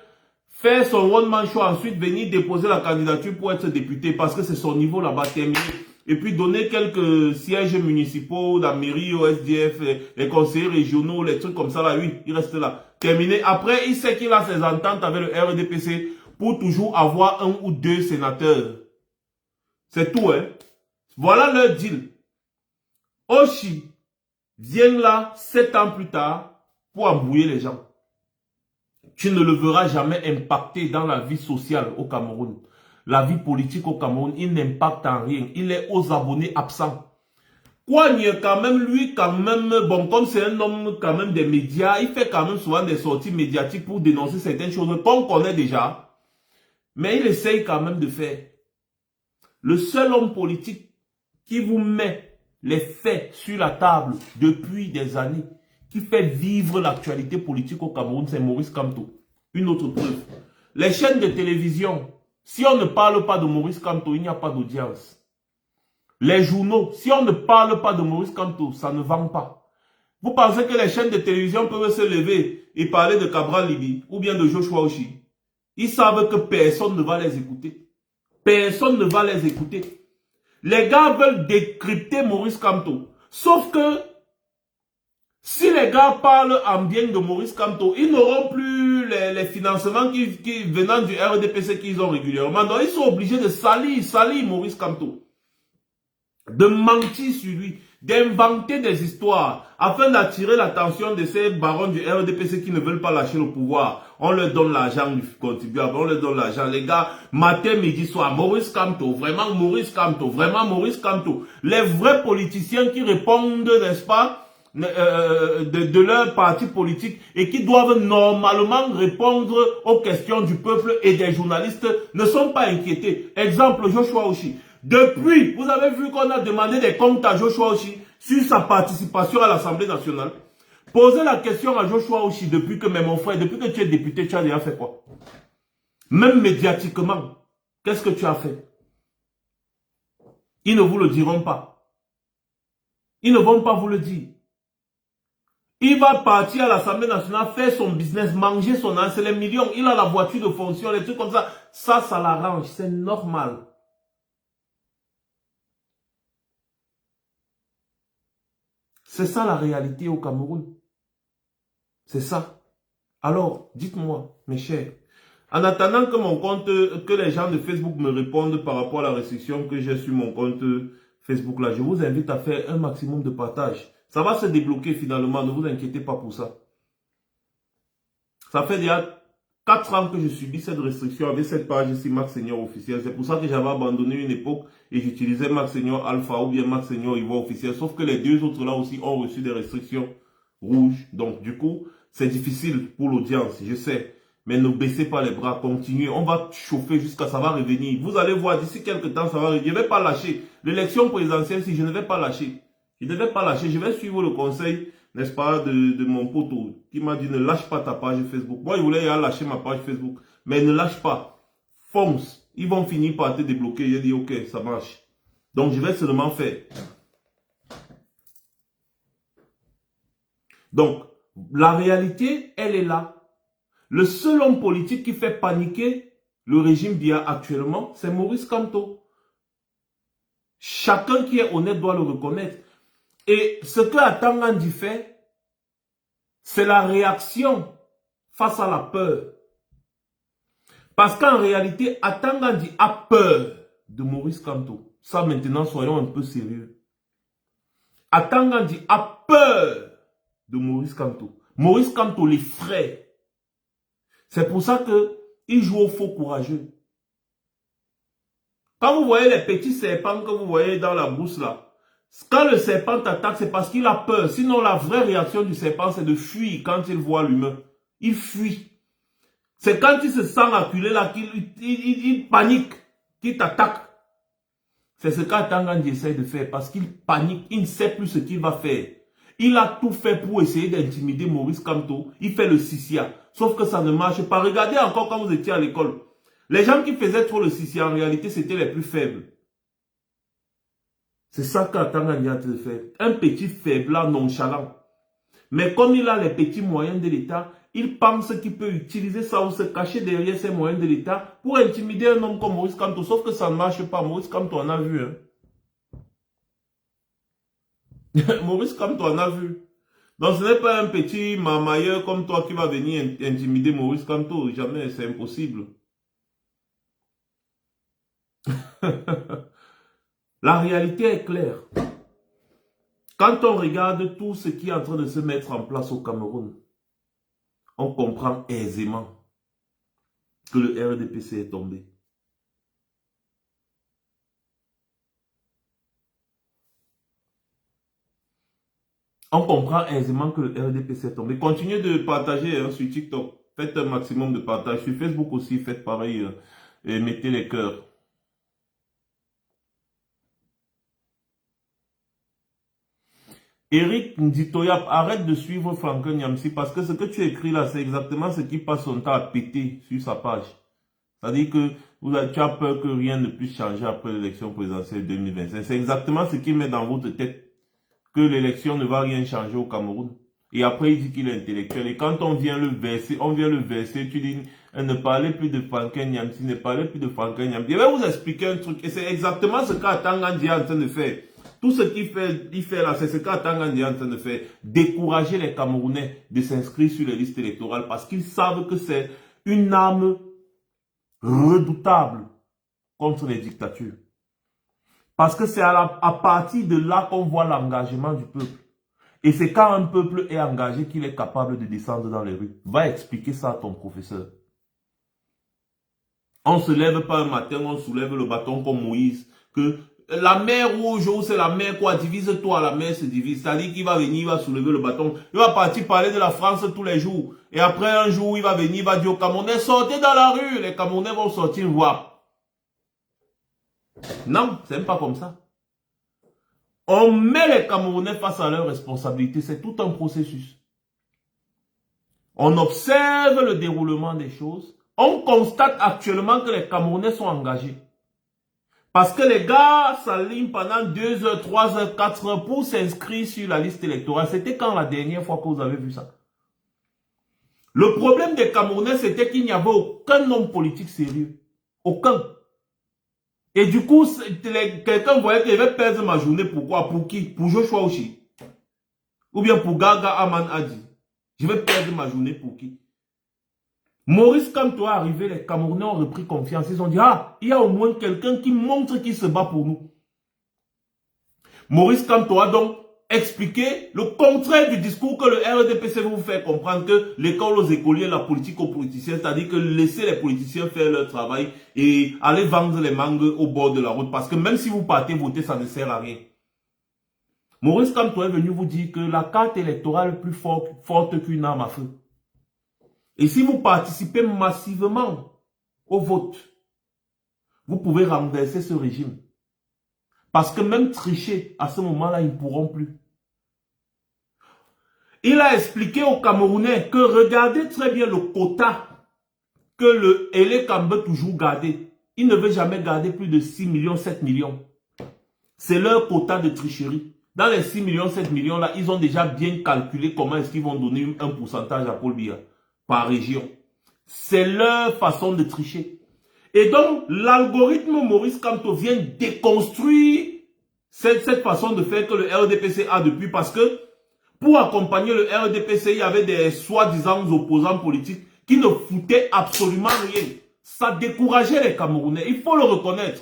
S1: faire son one-man show, ensuite venir déposer la candidature pour être député, parce que c'est son niveau là-bas terminé. Et puis donner quelques sièges municipaux, la mairie, au SDF, les conseillers régionaux, les trucs comme ça là, oui, il reste là. Terminé. Après, il sait qu'il a ses ententes avec le RDPC pour toujours avoir un ou deux sénateurs. C'est tout, hein. Voilà leur deal. Oshi vient là 7 ans plus tard pour embrouiller les gens. Tu ne le verras jamais impacter dans la vie sociale au Cameroun. La vie politique au Cameroun, il n'impacte en rien. Il est aux abonnés absents. Kouagne, quand même, lui, quand même, bon, comme c'est un homme quand même des médias, il fait quand même souvent des sorties médiatiques pour dénoncer certaines choses qu'on connaît déjà. Mais il essaye quand même de faire. Le seul homme politique qui vous met les faits sur la table depuis des années, qui fait vivre l'actualité politique au Cameroun, c'est Maurice Kamto. Une autre preuve. Les chaînes de télévision, si on ne parle pas de Maurice Kamto, il n'y a pas d'audience. Les journaux, si on ne parle pas de Maurice Kamto, ça ne vend pas. Vous pensez que les chaînes de télévision peuvent se lever et parler de Cabral Libi ou bien de Joshua Oshi? Ils savent que personne ne va les écouter. Personne ne va les écouter. Les gars veulent décrypter Maurice Kamto. Sauf que si les gars parlent en bien de Maurice Kamto, ils n'auront plus les financements qui venant du RDPC qu'ils ont régulièrement. Donc ils sont obligés de salir Maurice Kamto. De mentir sur lui, d'inventer des histoires afin d'attirer l'attention de ces barons du RDPC qui ne veulent pas lâcher le pouvoir. On leur donne l'argent du contribuable, on leur donne l'argent. Les gars, matin, midi, soir, Maurice Kamto, vraiment Maurice Kamto, vraiment Maurice Kamto. Les vrais politiciens qui répondent, n'est-ce pas, de leur parti politique et qui doivent normalement répondre aux questions du peuple et des journalistes ne sont pas inquiétés. Exemple, Joshua Oshi. Depuis, vous avez vu qu'on a demandé des comptes à Joshua Oshi sur sa participation à l'Assemblée nationale. Posez la question à Joshua Oshi depuis que, mais mon frère, depuis que tu es député, tu as déjà fait quoi? Même médiatiquement, qu'est-ce que tu as fait? Ils ne vous le diront pas. Ils ne vont pas vous le dire. Il va partir à l'Assemblée nationale, faire son business, manger son argent, c'est les millions. Il a la voiture de fonction, les trucs comme ça. Ça l'arrange, c'est normal. C'est ça la réalité au Cameroun. C'est ça. Alors, dites-moi, mes chers, en attendant que mon compte, que les gens de Facebook me répondent par rapport à la restriction que j'ai sur mon compte Facebook là, je vous invite à faire un maximum de partage. Ça va se débloquer finalement, ne vous inquiétez pas pour ça. Ça fait déjà 4 ans que je subis cette restriction avec cette page ici, Max Senior officiel. C'est pour ça que j'avais abandonné une époque et j'utilisais Max Senior Alpha ou bien Max Senior Ivoire officiel. Sauf que les deux autres là aussi ont reçu des restrictions rouges. Donc du coup, c'est difficile pour l'audience, je sais. Mais ne baissez pas les bras, continuez. On va chauffer jusqu'à ça va revenir. Vous allez voir, d'ici quelques temps, ça va revenir. Je ne vais pas lâcher. L'élection présidentielle, si je ne vais pas lâcher. Je ne vais pas lâcher. Je vais suivre le conseil, n'est-ce pas, de mon poteau qui m'a dit ne lâche pas ta page Facebook. Moi, je voulais lâcher ma page Facebook. Mais ne lâche pas. Fonce. Ils vont finir par te débloquer. J'ai dit ok, ça marche. Donc, je vais seulement faire. Donc, la réalité, elle est là. Le seul homme politique qui fait paniquer le régime Biya actuellement, c'est Maurice Kamto. Chacun qui est honnête doit le reconnaître. Et ce que Atangandi fait, c'est la réaction face à la peur. Parce qu'en réalité, Atangandi a peur de Maurice Kamto. Ça maintenant, soyons un peu sérieux. Atangandi a peur de Maurice Kamto. Maurice Kamto l'effraie. C'est pour ça qu'il joue au faux courageux. Quand vous voyez les petits serpents que vous voyez dans la brousse là, quand le serpent t'attaque, c'est parce qu'il a peur. Sinon, la vraie réaction du serpent, c'est de fuir quand il voit l'humain. Il fuit. C'est quand il se sent acculé là qu'il panique, qu'il t'attaque. C'est ce qu'Atangandi essaie de faire parce qu'il panique, il ne sait plus ce qu'il va faire. Il a tout fait pour essayer d'intimider Maurice Kamto. Il fait le sissia. Sauf que ça ne marche pas. Regardez encore quand vous étiez à l'école. Les gens qui faisaient trop le sissia, en réalité, c'était les plus faibles. C'est ça qu'Atangandi a fait. Un petit faible, nonchalant. Mais comme il a les petits moyens de l'État, il pense qu'il peut utiliser ça ou se cacher derrière ces moyens de l'État pour intimider un homme comme Maurice Kamto. Sauf que ça ne marche pas. Maurice Kamto en a vu. Hein. Maurice Kamto en a vu. Donc ce n'est pas un petit mamailleur comme toi qui va venir intimider Maurice Kamto. Jamais, c'est impossible. La réalité est claire. Quand on regarde tout ce qui est en train de se mettre en place au Cameroun, on comprend aisément que le RDPC est tombé. On comprend aisément que le RDPC est tombé. Continuez de partager sur TikTok. Faites un maximum de partage. Sur Facebook aussi, faites pareil. Et mettez les cœurs. Eric Nditoyap, arrête de suivre Franklin Nyamsi parce que ce que tu écris là, c'est exactement ce qui passe son temps à péter sur sa page. C'est-à-dire que tu as peur que rien ne puisse changer après l'élection présidentielle 2025. C'est exactement ce qu'il met dans votre tête. Que l'élection ne va rien changer au Cameroun. Et après, il dit qu'il est intellectuel. Et quand on vient le verser, tu dis, ne parlez plus de Franklin Nyamsi, ne parlez plus de Franklin Nyamsi. Je vais vous expliquer un truc. Et c'est exactement ce qu'Atangan est en train de faire. Tout ce qu'il fait là, c'est ce qu'Atangan est en train de faire. Décourager les Camerounais de s'inscrire sur les listes électorales parce qu'ils savent que c'est une arme redoutable contre les dictatures. Parce que c'est à partir de là qu'on voit l'engagement du peuple. Et c'est quand un peuple est engagé qu'il est capable de descendre dans les rues. Va expliquer ça à ton professeur. On ne se lève pas un matin, on soulève le bâton comme Moïse. Que la mer rouge, c'est la mer quoi, divise-toi, la mer se divise. C'est-à-dire qu'il va venir, il va soulever le bâton. Il va partir parler de la France tous les jours. Et après un jour, il va venir, il va dire aux Camerounais, sortez dans la rue. Les Camerounais vont sortir voir. Non, c'est même pas comme ça. On met les Camerounais face à leurs responsabilités. C'est tout un processus. On observe le déroulement des choses. On constate actuellement que les Camerounais sont engagés. Parce que les gars s'alignent pendant 2 heures, 3 heures, 4 heures pour s'inscrire sur la liste électorale. C'était quand la dernière fois que vous avez vu ça? Le problème des Camerounais, c'était qu'il n'y avait aucun homme politique sérieux. Aucun. Et du coup, quelqu'un voyait que je vais perdre ma journée. Pourquoi? Pour qui? Pour Joshua Oshi. Ou bien pour Gaga Aman Adi. Je vais perdre ma journée pour qui? Maurice Kamto est arrivé, les Camerounais ont repris confiance. Ils ont dit, ah, il y a au moins quelqu'un qui montre qu'il se bat pour nous. Maurice Kamto a donc expliqué le contraire du discours que le RDPC vous fait comprendre que l'école aux écoliers, la politique aux politiciens, c'est-à-dire que laisser les politiciens faire leur travail et aller vendre les mangues au bord de la route. Parce que même si vous partez voter, ça ne sert à rien. Maurice Kamto est venu vous dire que la carte électorale est plus forte qu'une arme à feu. Et si vous participez massivement au vote, vous pouvez renverser ce régime. Parce que même tricher, à ce moment-là, ils ne pourront plus. Il a expliqué aux Camerounais que regardez très bien le quota que le Elekam veut toujours garder. Il ne veut jamais garder plus de 6 millions, 7 millions. C'est leur quota de tricherie. Dans les 6 millions, 7 millions là, ils ont déjà bien calculé comment est-ce qu'ils vont donner un pourcentage à Paul Biya par région. C'est leur façon de tricher. Et donc, l'algorithme Maurice Kamto vient déconstruire cette façon de faire que le RDPC a depuis, parce que pour accompagner le RDPC, il y avait des soi-disant opposants politiques qui ne foutaient absolument rien. Ça décourageait les Camerounais, il faut le reconnaître.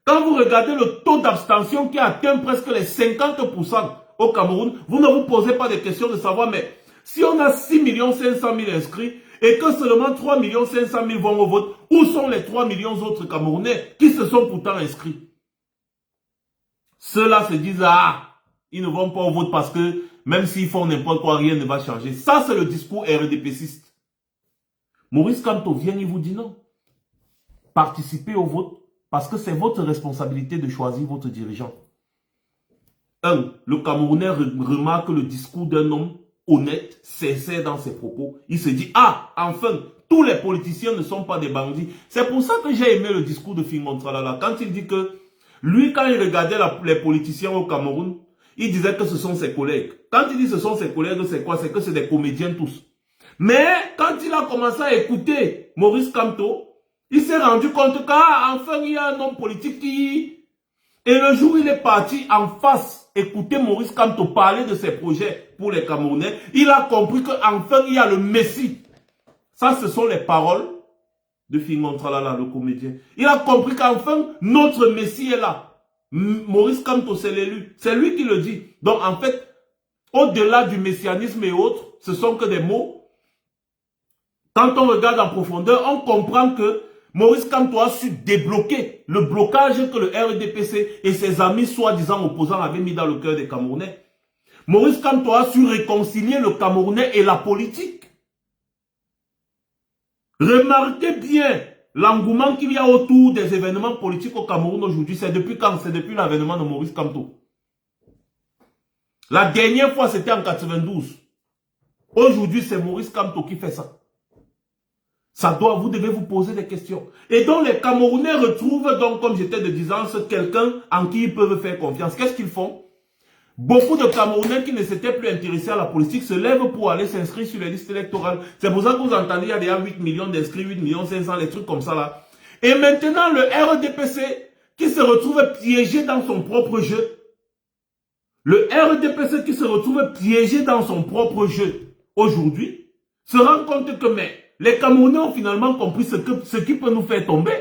S1: Quand vous regardez le taux d'abstention qui atteint presque les 50% au Cameroun, vous ne vous posez pas de questions de savoir, mais si on a 6 500 000 inscrits et que seulement 3 500 000 vont au vote, où sont les 3 millions autres Camerounais qui se sont pourtant inscrits? Ceux-là se disent, ah, ils ne vont pas au vote parce que même s'ils font n'importe quoi, rien ne va changer. Ça, c'est le discours RDPCiste. Maurice Kamto vient, il vous dit non. Participez au vote parce que c'est votre responsabilité de choisir votre dirigeant. 1. Le Camerounais remarque le discours d'un homme honnête, sincère dans ses propos. Il se dit, ah, enfin, tous les politiciens ne sont pas des bandits. C'est pour ça que j'ai aimé le discours de Fingon Tralala. Quand il dit que, lui, quand il regardait les politiciens au Cameroun, il disait que ce sont ses collègues. Quand il dit ce sont ses collègues, c'est quoi? C'est que c'est des comédiens tous. Mais, quand il a commencé à écouter Maurice Kamto, il s'est rendu compte qu'enfin, il y a un homme politique qui... Et le jour où il est parti en face, écouter Maurice Kamto parler de ses projets pour les Camerounais, il a compris qu'enfin, il y a le Messie. Ça, ce sont les paroles de Fingon Tralala, le comédien. Il a compris qu'enfin, notre Messie est là. Maurice Kamto, c'est l'élu. C'est lui qui le dit. Donc, en fait, au-delà du messianisme et autres, ce sont que des mots. Quand on regarde en profondeur, on comprend que Maurice Kamto a su débloquer le blocage que le RDPC et ses amis soi-disant opposants avaient mis dans le cœur des Camerounais. Maurice Kamto a su réconcilier le Camerounais et la politique. Remarquez bien l'engouement qu'il y a autour des événements politiques au Cameroun aujourd'hui. C'est depuis quand? C'est depuis l'avènement de Maurice Kamto. La dernière fois, c'était en 92. Aujourd'hui, c'est Maurice Kamto qui fait ça. Vous devez vous poser des questions. Et donc, les Camerounais retrouvent donc, comme j'étais de disance, quelqu'un en qui ils peuvent faire confiance. Qu'est-ce qu'ils font? Beaucoup de Camerounais qui ne s'étaient plus intéressés à la politique se lèvent pour aller s'inscrire sur les listes électorales. C'est pour ça que vous entendez, il y a déjà 8 millions d'inscrits, 8 millions 500, les trucs comme ça là. Et maintenant, le RDPC qui se retrouve piégé dans son propre jeu. Le RDPC qui se retrouve piégé dans son propre jeu aujourd'hui se rend compte que les Camerounais ont finalement compris ce qui peut nous faire tomber.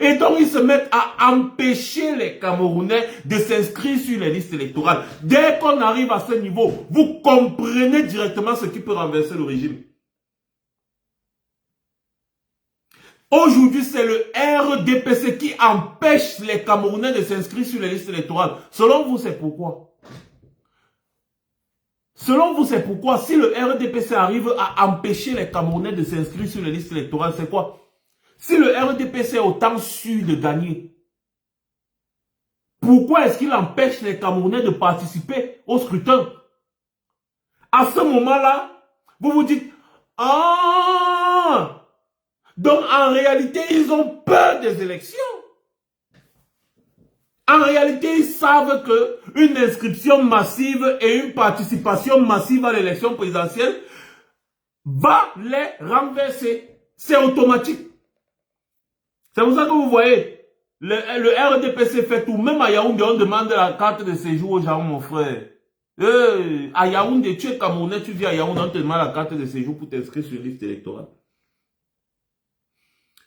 S1: Et donc, ils se mettent à empêcher les Camerounais de s'inscrire sur les listes électorales. Dès qu'on arrive à ce niveau, vous comprenez directement ce qui peut renverser le régime. Aujourd'hui, c'est le RDPC qui empêche les Camerounais de s'inscrire sur les listes électorales. Selon vous, c'est pourquoi? Selon vous, c'est pourquoi? Si le RDPC arrive à empêcher les Camerounais de s'inscrire sur les listes électorales, c'est quoi? Si le RDPC est autant sûr de gagner, pourquoi est-ce qu'il empêche les Camerounais de participer au scrutin? À ce moment-là, vous vous dites, ah, donc en réalité, ils ont peur des élections. En réalité, ils savent qu'une inscription massive et une participation massive à l'élection présidentielle va les renverser. C'est automatique. C'est pour ça que vous voyez, le RDPC fait tout. Même à Yaoundé, on demande la carte de séjour aux gens, mon frère. À Yaoundé, tu es Camerounais, tu dis à Yaoundé, on te demande la carte de séjour pour t'inscrire sur la liste électorale.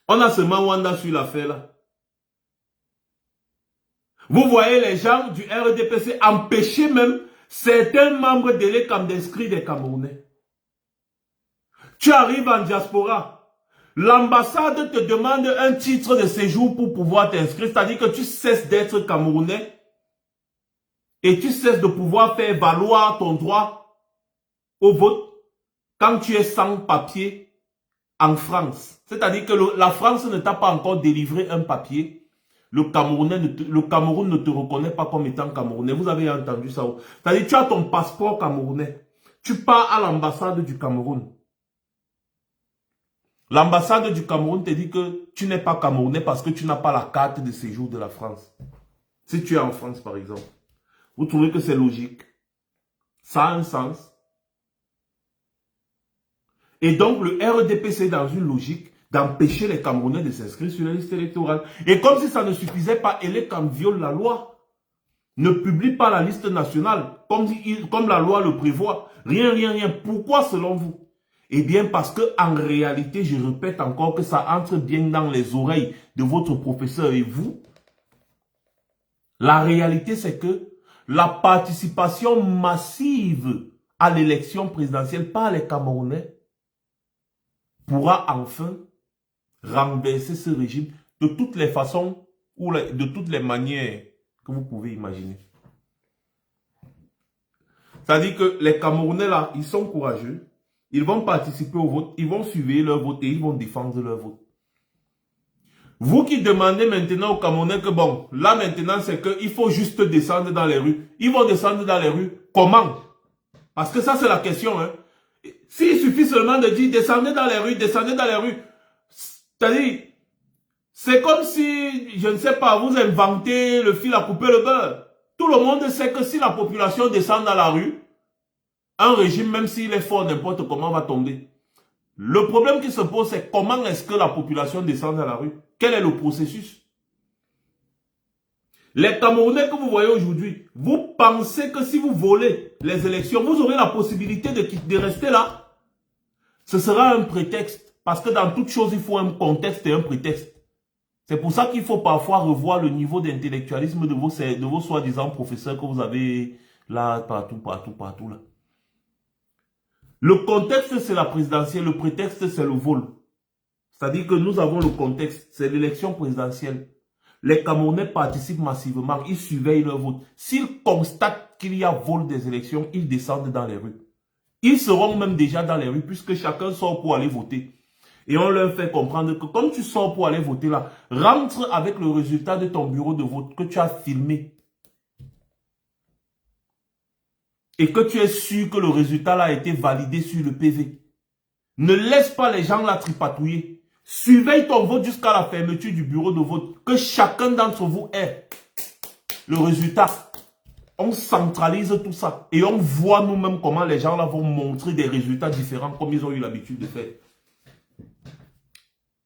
S1: On a seulement Wanda sur l'affaire là. Vous voyez les gens du RDPC empêcher même certains membres de l'ECAM d'inscrire des Camerounais. Tu arrives en diaspora. L'ambassade te demande un titre de séjour pour pouvoir t'inscrire. C'est-à-dire que tu cesses d'être Camerounais et tu cesses de pouvoir faire valoir ton droit au vote quand tu es sans papier en France. C'est-à-dire que la France ne t'a pas encore délivré un papier. Le Cameroun ne te reconnaît pas comme étant Camerounais. Vous avez entendu ça? C'est-à-dire que tu as ton passeport camerounais. Tu pars à l'ambassade du Cameroun. L'ambassade du Cameroun te dit que tu n'es pas Camerounais parce que tu n'as pas la carte de séjour de la France. Si tu es en France, par exemple. Vous trouvez que c'est logique? Ça a un sens. Et donc, le RDPC est dans une logique d'empêcher les Camerounais de s'inscrire sur la liste électorale. Et comme si ça ne suffisait pas, Elecam viole la loi. Ne publie pas la liste nationale, comme la loi le prévoit. Rien. Pourquoi selon vous? Eh bien, parce que en réalité, je répète encore que ça entre bien dans les oreilles de votre professeur et vous. La réalité, c'est que la participation massive à l'élection présidentielle par les Camerounais pourra enfin renverser ce régime de toutes les façons ou de toutes les manières que vous pouvez imaginer. C'est-à-dire que les Camerounais là, ils sont courageux. Ils vont participer au vote, ils vont suivre leur vote et ils vont défendre leur vote. Vous qui demandez maintenant aux Camerounais que bon, là maintenant c'est qu'il faut juste descendre dans les rues. Ils vont descendre dans les rues. Comment? Parce que ça c'est la question. Hein. S'il suffit seulement de dire descendez dans les rues, descendez dans les rues. C'est-à-dire, c'est comme si, je ne sais pas, vous inventez le fil à couper le beurre. Tout le monde sait que si la population descend dans la rue, un régime, même s'il est fort, n'importe comment, va tomber. Le problème qui se pose, c'est comment est-ce que la population descend dans la rue? Quel est le processus? Les Camerounais que vous voyez aujourd'hui, vous pensez que si vous volez les élections, vous aurez la possibilité de rester là? Ce sera un prétexte. Parce que dans toute chose, il faut un contexte et un prétexte. C'est pour ça qu'il faut parfois revoir le niveau d'intellectualisme de vos soi-disant professeurs que vous avez là, partout, là. Le contexte, c'est la présidentielle. Le prétexte, c'est le vol. C'est-à-dire que nous avons le contexte. C'est l'élection présidentielle. Les Camerounais participent massivement. Ils surveillent leur vote. S'ils constatent qu'il y a vol des élections, ils descendent dans les rues. Ils seront même déjà dans les rues puisque chacun sort pour aller voter. Et on leur fait comprendre que comme tu sors pour aller voter là, rentre avec le résultat de ton bureau de vote que tu as filmé. Et que tu es sûr que le résultat là a été validé sur le PV. Ne laisse pas les gens là tripatouiller. Surveille ton vote jusqu'à la fermeture du bureau de vote. Que chacun d'entre vous ait le résultat. On centralise tout ça. Et on voit nous-mêmes comment les gens là vont montrer des résultats différents comme ils ont eu l'habitude de faire.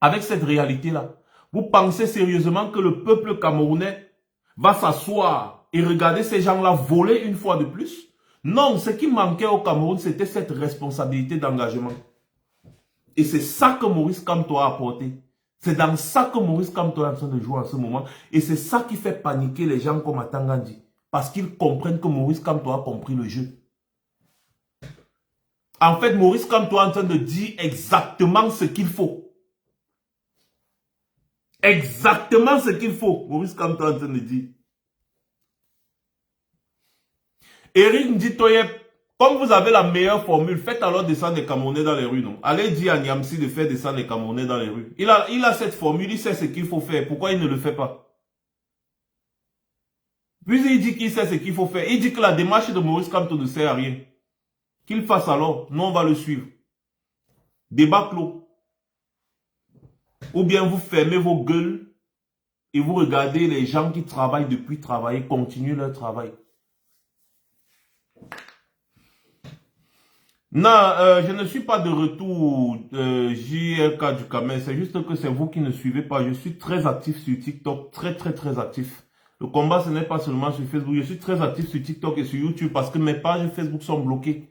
S1: Avec cette réalité-là, vous pensez sérieusement que le peuple camerounais va s'asseoir et regarder ces gens-là voler une fois de plus? Non, ce qui manquait au Cameroun, c'était cette responsabilité d'engagement. Et c'est ça que Maurice Kamto a apporté. C'est dans ça que Maurice Kamto est en train de jouer en ce moment. Et c'est ça qui fait paniquer les gens comme Atangandi. Parce qu'ils comprennent que Maurice Kamto a compris le jeu. En fait, Maurice Kamto est en train de dire exactement ce qu'il faut. Exactement ce qu'il faut. Maurice Kamto est en train de dire. Eric Nditoye, comme vous avez la meilleure formule, faites alors descendre les Camerounais dans les rues, non? Allez dire à Niamsi de faire descendre les Camerounais dans les rues. Il a cette formule, il sait ce qu'il faut faire. Pourquoi il ne le fait pas? Puis il dit qu'il sait ce qu'il faut faire. Il dit que la démarche de Maurice Kamto ne sert à rien. Qu'il fasse alors, nous on va le suivre. Débat clos. Ou bien vous fermez vos gueules et vous regardez les gens qui travaillent depuis travailler, continuer leur travail. Non, je ne suis pas de retour JRK du Cameroun. C'est juste que c'est vous qui ne suivez pas. Je suis très actif sur TikTok, très actif. Le combat, ce n'est pas seulement sur Facebook. Je suis très actif sur TikTok et sur YouTube parce que mes pages Facebook sont bloquées.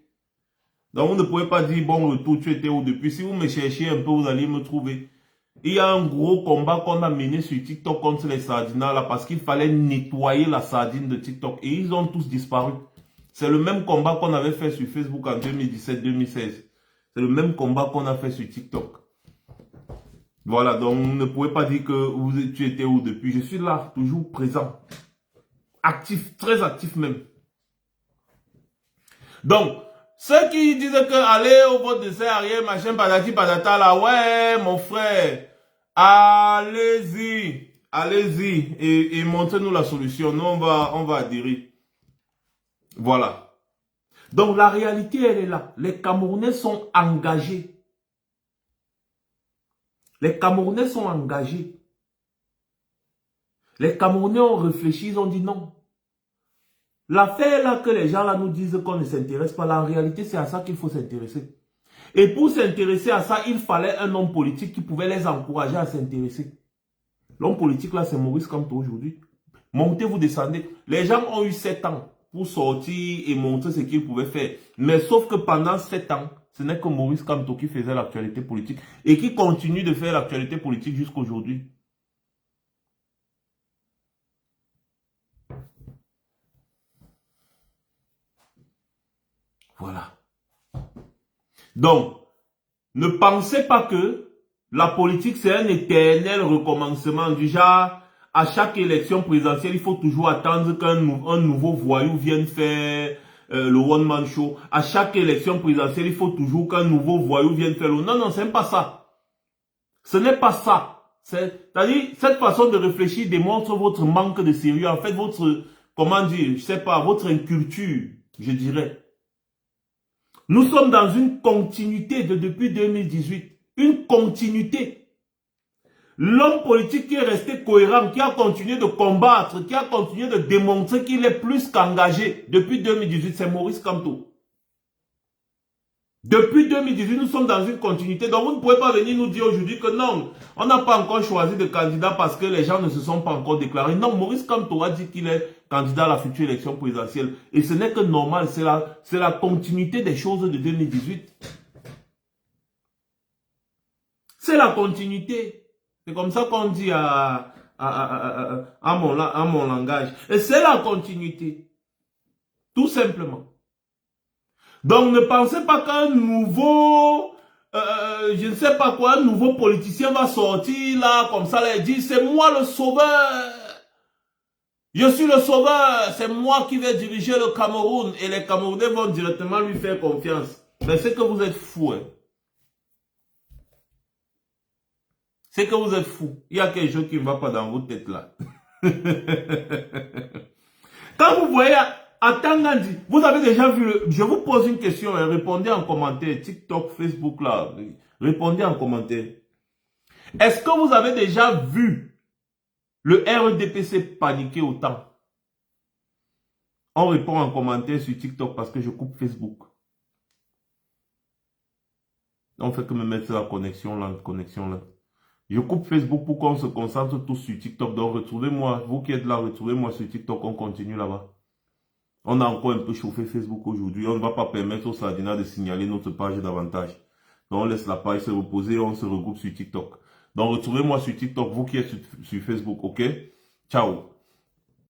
S1: Donc, vous ne pouvez pas dire, bon, retour, tu étais où depuis. Si vous me cherchez un peu, vous allez me trouver. Il y a un gros combat qu'on a mené sur TikTok contre les sardinats là parce qu'il fallait nettoyer la sardine de TikTok et ils ont tous disparu. C'est le même combat qu'on avait fait sur Facebook en 2017-2016. C'est le même combat qu'on a fait sur TikTok. Voilà, donc vous ne pouvez pas dire que tu étais où depuis. Je suis là, toujours présent. Actif, très actif même. Donc, ceux qui disent que aller au vote de ces arrière, machin, patati patata là, ouais, mon frère, allez-y, allez-y et montrez-nous la solution. Nous, on va adhérer. Voilà. Donc, la réalité, elle est là. Les Camerounais sont engagés. Les Camerounais sont engagés. Les Camerounais ont réfléchi, ils ont dit non. L'affaire là que les gens là nous disent qu'on ne s'intéresse pas, là, en réalité, c'est à ça qu'il faut s'intéresser. Et pour s'intéresser à ça, il fallait un homme politique qui pouvait les encourager à s'intéresser. L'homme politique là, c'est Maurice Kamto aujourd'hui. Montez, vous descendez. Les gens ont eu 7 ans pour sortir et montrer ce qu'ils pouvaient faire. Mais sauf que pendant 7 ans, ce n'est que Maurice Kamto qui faisait l'actualité politique et qui continue de faire l'actualité politique jusqu'à aujourd'hui. Voilà. Donc, ne pensez pas que la politique c'est un éternel recommencement du genre, à chaque élection présidentielle, il faut toujours attendre qu'un nouveau voyou vienne faire le one-man show. À chaque élection présidentielle, il faut toujours qu'un nouveau voyou vienne faire le... Non, non, c'est pas ça. Ce n'est pas ça. C'est-à-dire, cette façon de réfléchir démontre votre manque de sérieux. En fait, votre, comment dire, je sais pas, votre inculture, je dirais. Nous sommes dans une continuité depuis 2018. Une continuité. L'homme politique qui est resté cohérent, qui a continué de combattre, qui a continué de démontrer qu'il est plus qu'engagé depuis 2018, c'est Maurice Kamto. Depuis 2018, nous sommes dans une continuité. Donc, vous ne pouvez pas venir nous dire aujourd'hui que non, on n'a pas encore choisi de candidat parce que les gens ne se sont pas encore déclarés. Non, Maurice Kamto a dit qu'il est candidat à la future élection présidentielle. Et ce n'est que normal, c'est la continuité des choses de 2018. c'est la continuité. C'est comme ça qu'on dit à mon langage. Et c'est la continuité. Tout simplement. Donc ne pensez pas qu'un nouveau, je ne sais pas quoi, un nouveau politicien va sortir là, comme ça, là, et dire c'est moi le sauveur. Je suis le sauveur, c'est moi qui vais diriger le Cameroun et les Camerounais vont directement lui faire confiance. Mais c'est que vous êtes fou. Hein. C'est que vous êtes fou. Il y a quelque chose qui ne va pas dans votre tête là. Quand vous voyez Atangandi, vous avez déjà vu, je vous pose une question, répondez en commentaire, TikTok, Facebook là, répondez en commentaire. Est-ce que vous avez déjà vu le RDPC paniquer autant? On répond en commentaire sur TikTok parce que je coupe Facebook. On fait que me mettre la connexion là, Je coupe Facebook pour qu'on se concentre tous sur TikTok. Donc retrouvez-moi, vous qui êtes là, retrouvez-moi sur TikTok, on continue là-bas. On a encore un peu chauffé Facebook aujourd'hui. On ne va pas permettre aux Sardinats de signaler notre page davantage. Donc on laisse la page se reposer et on se regroupe sur TikTok. Donc retrouvez-moi sur TikTok, vous qui êtes sur Facebook, ok? Ciao.